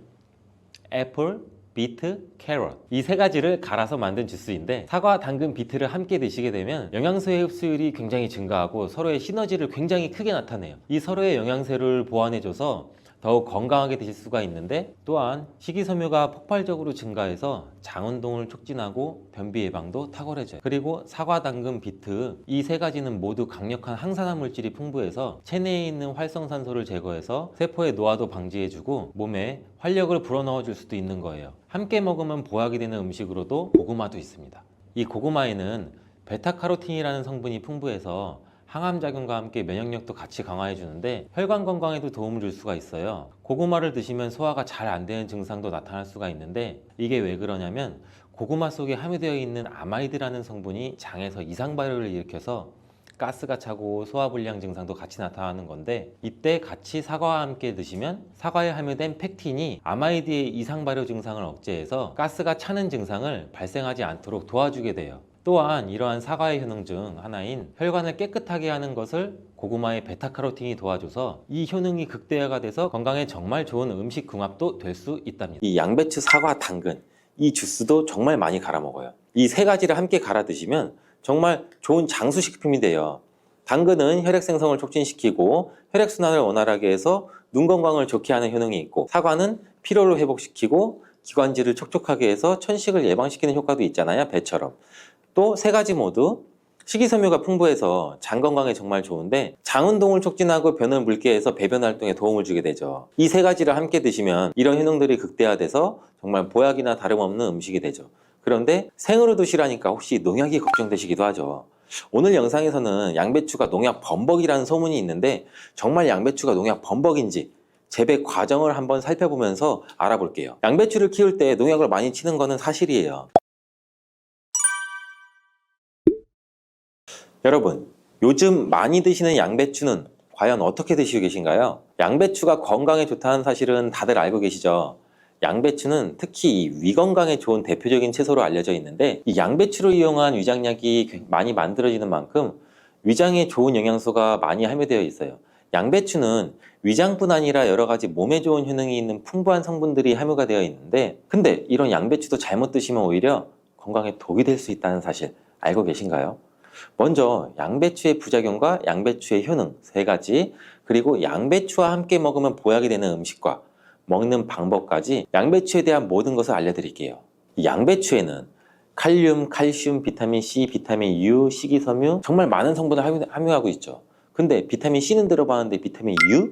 애플, 비트, 캐럿 이 세 가지를 갈아서 만든 주스인데, 사과, 당근, 비트를 함께 드시게 되면 영양소의 흡수율이 굉장히 증가하고 서로의 시너지를 굉장히 크게 나타내요. 이 서로의 영양소를 보완해줘서 더욱 건강하게 드실 수가 있는데, 또한 식이섬유가 폭발적으로 증가해서 장 운동을 촉진하고 변비 예방도 탁월해져요. 그리고 사과, 당근, 비트 이 세 가지는 모두 강력한 항산화 물질이 풍부해서 체내에 있는 활성산소를 제거해서 세포의 노화도 방지해주고 몸에 활력을 불어넣어 줄 수도 있는 거예요. 함께 먹으면 보약이 되는 음식으로도 고구마도 있습니다. 이 고구마에는 베타카로틴이라는 성분이 풍부해서 항암작용과 함께 면역력도 같이 강화해 주는데 혈관 건강에도 도움을 줄 수가 있어요. 고구마를 드시면 소화가 잘 안 되는 증상도 나타날 수가 있는데, 이게 왜 그러냐면 고구마 속에 함유되어 있는 아마이드라는 성분이 장에서 이상 발효를 일으켜서 가스가 차고 소화불량 증상도 같이 나타나는 건데, 이때 같이 사과와 함께 드시면 사과에 함유된 펙틴이 아마이드의 이상 발효 증상을 억제해서 가스가 차는 증상을 발생하지 않도록 도와주게 돼요. 또한 이러한 사과의 효능 중 하나인 혈관을 깨끗하게 하는 것을 고구마의 베타카로틴이 도와줘서 이 효능이 극대화가 돼서 건강에 정말 좋은 음식 궁합도 될 수 있답니다. 이 양배추, 사과, 당근 이 주스도 정말 많이 갈아 먹어요. 이 세 가지를 함께 갈아 드시면 정말 좋은 장수식품이 돼요. 당근은 혈액 생성을 촉진시키고 혈액순환을 원활하게 해서 눈 건강을 좋게 하는 효능이 있고, 사과는 피로를 회복시키고 기관지를 촉촉하게 해서 천식을 예방시키는 효과도 있잖아요, 배처럼. 또 세 가지 모두 식이섬유가 풍부해서 장 건강에 정말 좋은데, 장 운동을 촉진하고 변을 묽게 해서 배변 활동에 도움을 주게 되죠. 이 세 가지를 함께 드시면 이런 효능들이 극대화돼서 정말 보약이나 다름없는 음식이 되죠. 그런데 생으로 드시라니까 혹시 농약이 걱정되시기도 하죠. 오늘 영상에서는 양배추가 농약 범벅이라는 소문이 있는데, 정말 양배추가 농약 범벅인지 재배 과정을 한번 살펴보면서 알아볼게요. 양배추를 키울 때 농약을 많이 치는 거는 사실이에요. 여러분, 요즘 많이 드시는 양배추는 과연 어떻게 드시고 계신가요? 양배추가 건강에 좋다는 사실은 다들 알고 계시죠? 양배추는 특히 위 건강에 좋은 대표적인 채소로 알려져 있는데, 이 양배추를 이용한 위장약이 많이 만들어지는 만큼 위장에 좋은 영양소가 많이 함유되어 있어요. 양배추는 위장뿐 아니라 여러 가지 몸에 좋은 효능이 있는 풍부한 성분들이 함유가 되어 있는데, 근데 이런 양배추도 잘못 드시면 오히려 건강에 독이 될 수 있다는 사실 알고 계신가요? 먼저 양배추의 부작용과 양배추의 효능 3가지, 그리고 양배추와 함께 먹으면 보약이 되는 음식과 먹는 방법까지 양배추에 대한 모든 것을 알려드릴게요. 이 양배추에는 칼륨, 칼슘, 비타민 C, 비타민 U, 식이섬유 정말 많은 성분을 함유하고 있죠. 근데 비타민 C는 들어봤는데 비타민 U?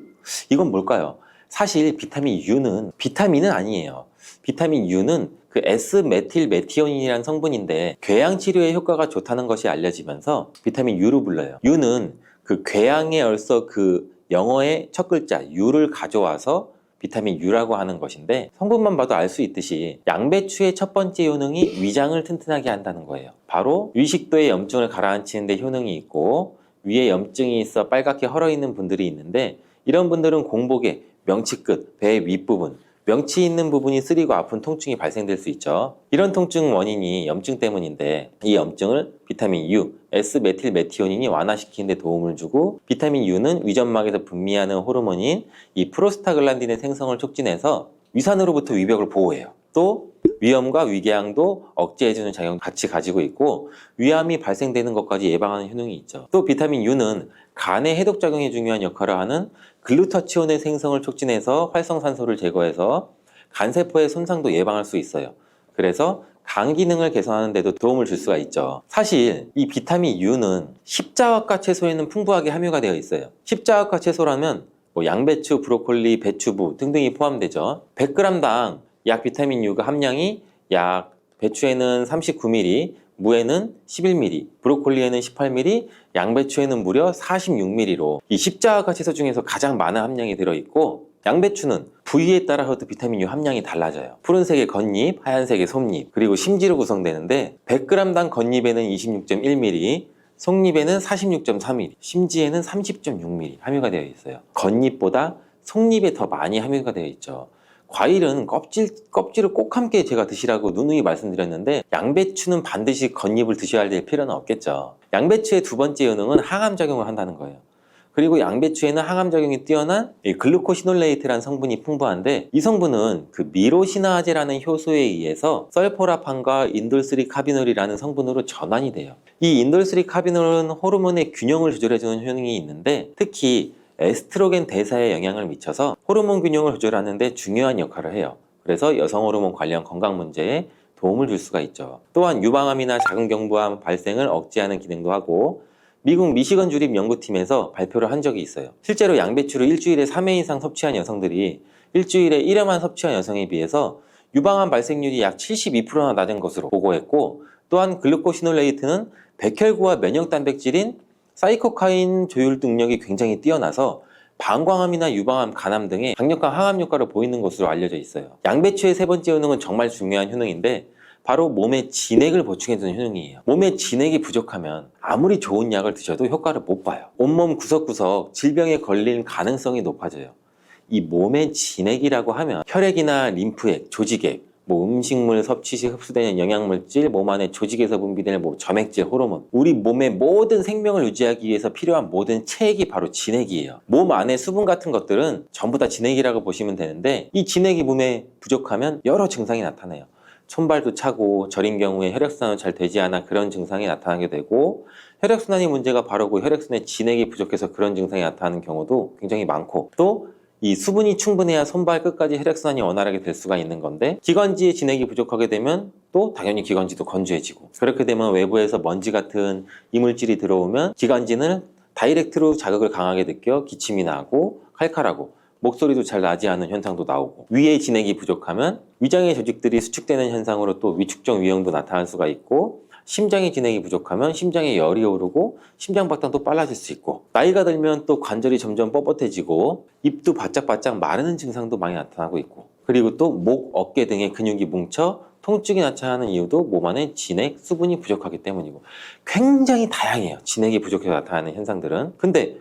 이건 뭘까요? 사실 비타민 U는 비타민은 아니에요. 비타민 U는 그 S메틸메티오닌이라는 성분인데 궤양 치료에 효과가 좋다는 것이 알려지면서 비타민 U로 불러요. U는 그 궤양에 얼서 그 영어의 첫 글자 U를 가져와서 비타민 U라고 하는 것인데, 성분만 봐도 알 수 있듯이 양배추의 첫 번째 효능이 위장을 튼튼하게 한다는 거예요. 바로 위식도의 염증을 가라앉히는 데 효능이 있고, 위에 염증이 있어 빨갛게 헐어있는 분들이 있는데, 이런 분들은 공복에 명치 끝, 배 윗부분, 명치 있는 부분이 쓰리고 아픈 통증이 발생될 수 있죠. 이런 통증 원인이 염증 때문인데, 이 염증을 비타민 U, S메틸메티오닌이 완화시키는 데 도움을 주고, 비타민 U는 위점막에서 분비하는 호르몬인 이 프로스타글란딘의 생성을 촉진해서 위산으로부터 위벽을 보호해요. 또 위염과 위궤양도 억제해주는 작용을 같이 가지고 있고, 위암이 발생되는 것까지 예방하는 효능이 있죠. 또 비타민 U는 간의 해독작용에 중요한 역할을 하는 글루타치온의 생성을 촉진해서 활성산소를 제거해서 간세포의 손상도 예방할 수 있어요. 그래서 간 기능을 개선하는 데도 도움을 줄 수가 있죠. 사실 이 비타민 U는 십자화과 채소에는 풍부하게 함유가 되어 있어요. 십자화과 채소라면 뭐 양배추, 브로콜리, 배추부 등등이 포함되죠. 100g당 약 비타민 U가 함량이 약 배추에는 39mg, 무에는 11mg, 브로콜리에는 18mg, 양배추에는 무려 46mg로 이 십자화과 채소 중에서 가장 많은 함량이 들어있고, 양배추는 부위에 따라서도 비타민 U 함량이 달라져요. 푸른색의 겉잎, 하얀색의 속잎, 그리고 심지로 구성되는데 100g당 겉잎에는 26.1mg, 속잎에는 46.3mg, 심지에는 30.6mg 함유가 되어 있어요. 겉잎보다 속잎에 더 많이 함유가 되어 있죠. 과일은 껍질을 꼭 함께 제가 드시라고 누누이 말씀드렸는데, 양배추는 반드시 겉잎을 드셔야 될 필요는 없겠죠. 양배추의 두 번째 효능은 항암작용을 한다는 거예요. 그리고 양배추에는 항암작용이 뛰어난 글루코시놀레이트라는 성분이 풍부한데, 이 성분은 그 미로시나아제라는 효소에 의해서 설포라판과 인돌3카비놀이라는 성분으로 전환이 돼요. 이 인돌3카비놀은 호르몬의 균형을 조절해주는 효능이 있는데, 특히 에스트로겐 대사에 영향을 미쳐서 호르몬 균형을 조절하는 데 중요한 역할을 해요. 그래서 여성 호르몬 관련 건강 문제에 도움을 줄 수가 있죠. 또한 유방암이나 자궁경부암 발생을 억제하는 기능도 하고, 미국 미시건 주립 연구팀에서 발표를 한 적이 있어요. 실제로 양배추를 일주일에 3회 이상 섭취한 여성들이 일주일에 1회만 섭취한 여성에 비해서 유방암 발생률이 약 72%나 낮은 것으로 보고했고, 또한 글루코시놀레이트는 백혈구와 면역단백질인 사이코카인 조율 능력이 굉장히 뛰어나서 방광암이나 유방암, 간암 등의 강력한 항암 효과를 보이는 것으로 알려져 있어요. 양배추의 세 번째 효능은 정말 중요한 효능인데, 바로 몸에 진액을 보충해주는 효능이에요. 몸에 진액이 부족하면 아무리 좋은 약을 드셔도 효과를 못 봐요. 온몸 구석구석 질병에 걸릴 가능성이 높아져요. 이 몸의 진액이라고 하면 혈액이나 림프액, 조직액, 음식물 섭취 시 흡수되는 영양물질, 몸 안에 조직에서 분비되는 점액질, 호르몬, 우리 몸의 모든 생명을 유지하기 위해서 필요한 모든 체액이 바로 진액이에요. 몸 안에 수분 같은 것들은 전부 다 진액이라고 보시면 되는데, 이 진액이 몸에 부족하면 여러 증상이 나타나요. 손발도 차고, 저린 경우에 혈액순환이 잘 되지 않아 그런 증상이 나타나게 되고, 혈액순환이 문제가 바로 그 혈액순환에 진액이 부족해서 그런 증상이 나타나는 경우도 굉장히 많고, 또 이 수분이 충분해야 손발 끝까지 혈액순환이 원활하게 될 수가 있는 건데, 기관지에 진액이 부족하게 되면 또 당연히 기관지도 건조해지고, 그렇게 되면 외부에서 먼지 같은 이물질이 들어오면 기관지는 다이렉트로 자극을 강하게 느껴 기침이 나고 칼칼하고 목소리도 잘 나지 않은 현상도 나오고, 위에 진액이 부족하면 위장의 조직들이 수축되는 현상으로 또 위축적 위형도 나타날 수가 있고, 심장의 진액이 부족하면 심장에 열이 오르고 심장박동도 빨라질 수 있고, 나이가 들면 또 관절이 점점 뻣뻣해지고 입도 바짝바짝 마르는 증상도 많이 나타나고 있고, 그리고 또 목, 어깨 등의 근육이 뭉쳐 통증이 나타나는 이유도 몸 안에 진액, 수분이 부족하기 때문이고, 굉장히 다양해요. 진액이 부족해서 나타나는 현상들은. 근데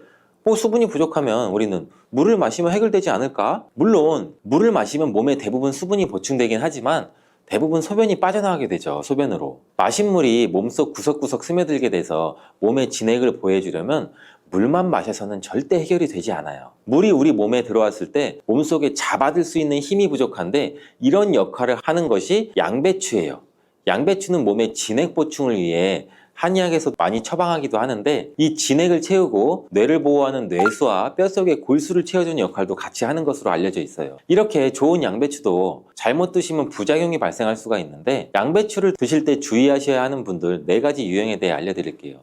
수분이 부족하면 우리는 물을 마시면 해결되지 않을까? 물론 물을 마시면 몸에 대부분 수분이 보충되긴 하지만 대부분 소변이 빠져나가게 되죠. 소변으로. 마신 물이 몸속 구석구석 스며들게 돼서 몸에 진액을 보해주려면 물만 마셔서는 절대 해결이 되지 않아요. 물이 우리 몸에 들어왔을 때 몸속에 잡아들 수 있는 힘이 부족한데, 이런 역할을 하는 것이 양배추예요. 양배추는 몸의 진액 보충을 위해 한의학에서 많이 처방하기도 하는데 이 진액을 채우고 뇌를 보호하는 뇌수와 뼛속의 골수를 채워주는 역할도 같이 하는 것으로 알려져 있어요. 이렇게 좋은 양배추도 잘못 드시면 부작용이 발생할 수가 있는데 양배추를 드실 때 주의하셔야 하는 분들 4가지 유형에 대해 알려드릴게요.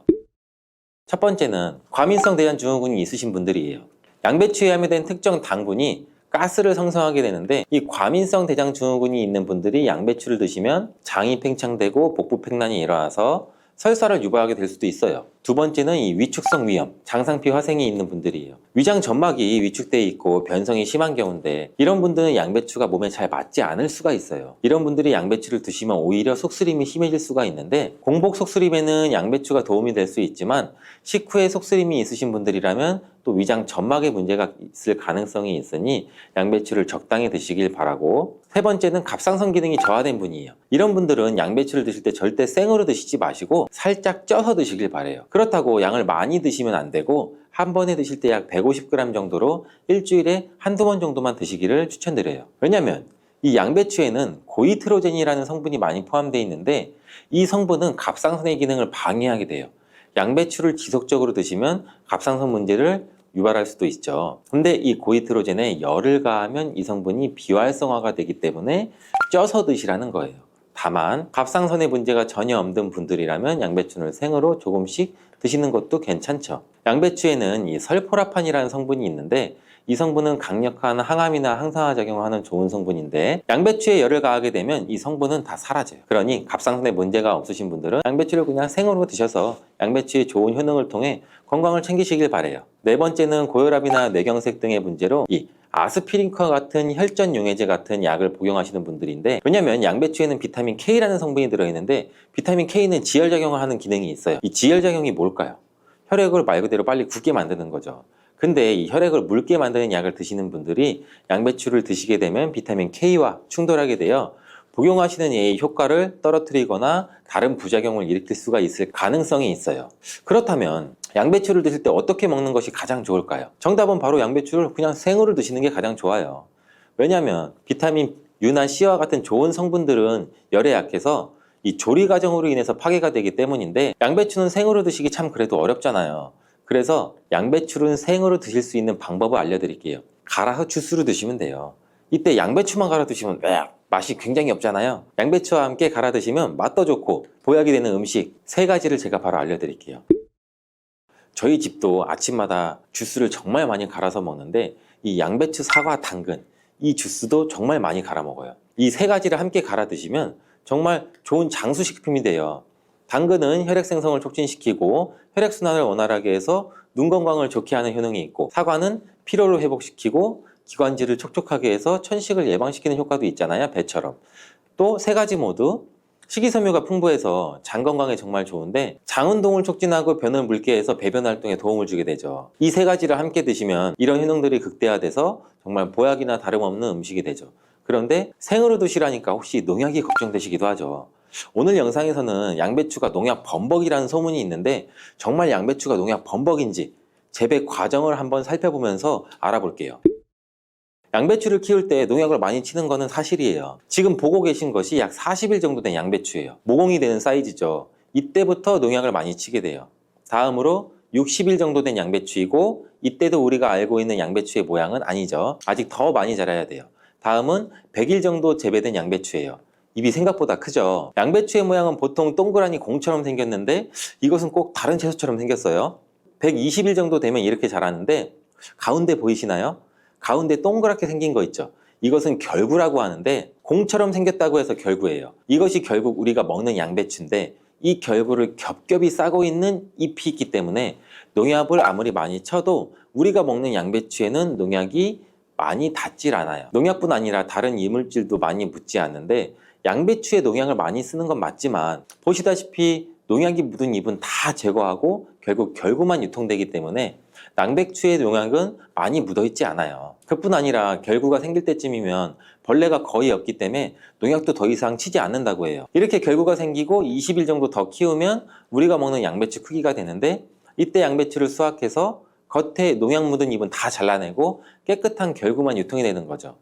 첫 번째는 과민성 대장증후군이 있으신 분들이에요. 양배추에 함유된 특정 당분이 가스를 생성하게 되는데 이 과민성 대장증후군이 있는 분들이 양배추를 드시면 장이 팽창되고 복부팽만이 일어나서 설사를 유발하게 될 수도 있어요. 두 번째는 이 위축성 위염, 장상피 화생이 있는 분들이에요. 위장 점막이 위축돼 있고 변성이 심한 경우인데 이런 분들은 양배추가 몸에 잘 맞지 않을 수가 있어요. 이런 분들이 양배추를 드시면 오히려 속쓰림이 심해질 수가 있는데 공복 속쓰림에는 양배추가 도움이 될 수 있지만 식후에 속쓰림이 있으신 분들이라면 또 위장 점막에 문제가 있을 가능성이 있으니 양배추를 적당히 드시길 바라고, 세 번째는 갑상선 기능이 저하된 분이에요. 이런 분들은 양배추를 드실 때 절대 생으로 드시지 마시고 살짝 쪄서 드시길 바래요. 그렇다고 양을 많이 드시면 안 되고 한 번에 드실 때 약 150g 정도로 일주일에 한두 번 정도만 드시기를 추천드려요. 왜냐면 이 양배추에는 고이트로젠이라는 성분이 많이 포함되어 있는데 이 성분은 갑상선의 기능을 방해하게 돼요. 양배추를 지속적으로 드시면 갑상선 문제를 유발할 수도 있죠. 근데 이 고이트로젠에 열을 가하면 이 성분이 비활성화가 되기 때문에 쪄서 드시라는 거예요. 다만 갑상선에 문제가 전혀 없는 분들이라면 양배추를 생으로 조금씩 드시는 것도 괜찮죠. 양배추에는 이 설포라판이라는 성분이 있는데 이 성분은 강력한 항암이나 항산화 작용을 하는 좋은 성분인데 양배추에 열을 가하게 되면 이 성분은 다 사라져요. 그러니 갑상선에 문제가 없으신 분들은 양배추를 그냥 생으로 드셔서 양배추의 좋은 효능을 통해 건강을 챙기시길 바래요. 네 번째는 고혈압이나 뇌경색 등의 문제로 이 아스피린과 같은 혈전 용해제 같은 약을 복용하시는 분들인데, 왜냐면 양배추에는 비타민 K라는 성분이 들어있는데 비타민 K는 지혈작용을 하는 기능이 있어요. 이 지혈작용이 뭘까요? 혈액을 말 그대로 빨리 굳게 만드는 거죠. 근데 이 혈액을 묽게 만드는 약을 드시는 분들이 양배추를 드시게 되면 비타민 K와 충돌하게 되어 복용하시는 약의 효과를 떨어뜨리거나 다른 부작용을 일으킬 수가 있을 가능성이 있어요. 그렇다면 양배추를 드실 때 어떻게 먹는 것이 가장 좋을까요? 정답은 바로 양배추를 그냥 생으로 드시는 게 가장 좋아요. 왜냐하면 비타민 U나 C와 같은 좋은 성분들은 열에 약해서 이 조리 과정으로 인해서 파괴가 되기 때문인데 양배추는 생으로 드시기 참 그래도 어렵잖아요. 그래서 양배추를 생으로 드실 수 있는 방법을 알려드릴게요. 갈아서 주스로 드시면 돼요. 이때 양배추만 갈아 드시면 맛이 굉장히 없잖아요. 양배추와 함께 갈아 드시면 맛도 좋고 보약이 되는 음식 3가지를 제가 바로 알려드릴게요. 저희 집도 아침마다 주스를 정말 많이 갈아서 먹는데 이 양배추, 사과, 당근 이 주스도 정말 많이 갈아 먹어요. 이 3가지를 함께 갈아 드시면 정말 좋은 장수식품이 돼요. 당근은 혈액 생성을 촉진시키고 혈액순환을 원활하게 해서 눈 건강을 좋게 하는 효능이 있고, 사과는 피로를 회복시키고 기관지를 촉촉하게 해서 천식을 예방시키는 효과도 있잖아요. 배처럼. 또 3가지 모두 식이섬유가 풍부해서 장 건강에 정말 좋은데 장 운동을 촉진하고 변을 묽게 해서 배변 활동에 도움을 주게 되죠. 이 3가지를 함께 드시면 이런 효능들이 극대화돼서 정말 보약이나 다름없는 음식이 되죠. 그런데 생으로 드시라니까 혹시 농약이 걱정되시기도 하죠. 오늘 영상에서는 양배추가 농약 범벅이라는 소문이 있는데 정말 양배추가 농약 범벅인지 재배 과정을 한번 살펴보면서 알아볼게요. 양배추를 키울 때 농약을 많이 치는 것은 사실이에요. 지금 보고 계신 것이 약 40일 정도 된 양배추예요. 모공이 되는 사이즈죠. 이때부터 농약을 많이 치게 돼요. 다음으로 60일 정도 된 양배추이고 이때도 우리가 알고 있는 양배추의 모양은 아니죠. 아직 더 많이 자라야 돼요. 다음은 100일 정도 재배된 양배추예요. 입이 생각보다 크죠. 양배추의 모양은 보통 동그라니 공처럼 생겼는데 이것은 꼭 다른 채소처럼 생겼어요. 120일 정도 되면 이렇게 자라는데 가운데 보이시나요? 가운데 동그랗게 생긴 거 있죠. 이것은 결구라고 하는데 공처럼 생겼다고 해서 결구예요. 이것이 결국 우리가 먹는 양배추인데 이 결구를 겹겹이 싸고 있는 잎이 있기 때문에 농약을 아무리 많이 쳐도 우리가 먹는 양배추에는 농약이 많이 닿질 않아요. 농약뿐 아니라 다른 이물질도 많이 묻지 않는데 양배추에 농약을 많이 쓰는 건 맞지만 보시다시피 농약이 묻은 잎은 다 제거하고 결국 결구만 유통되기 때문에 양배추의 농약은 많이 묻어있지 않아요. 그뿐 아니라 결구가 생길 때쯤이면 벌레가 거의 없기 때문에 농약도 더 이상 치지 않는다고 해요. 이렇게 결구가 생기고 20일 정도 더 키우면 우리가 먹는 양배추 크기가 되는데 이때 양배추를 수확해서 겉에 농약 묻은 잎은 다 잘라내고 깨끗한 결구만 유통이 되는 거죠.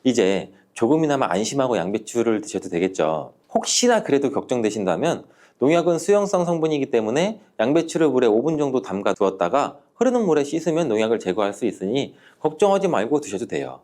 이제 조금이나마 안심하고 양배추를 드셔도 되겠죠. 혹시나 그래도 걱정되신다면 농약은 수용성 성분이기 때문에 양배추를 물에 5분 정도 담가 두었다가 흐르는 물에 씻으면 농약을 제거할 수 있으니 걱정하지 말고 드셔도 돼요.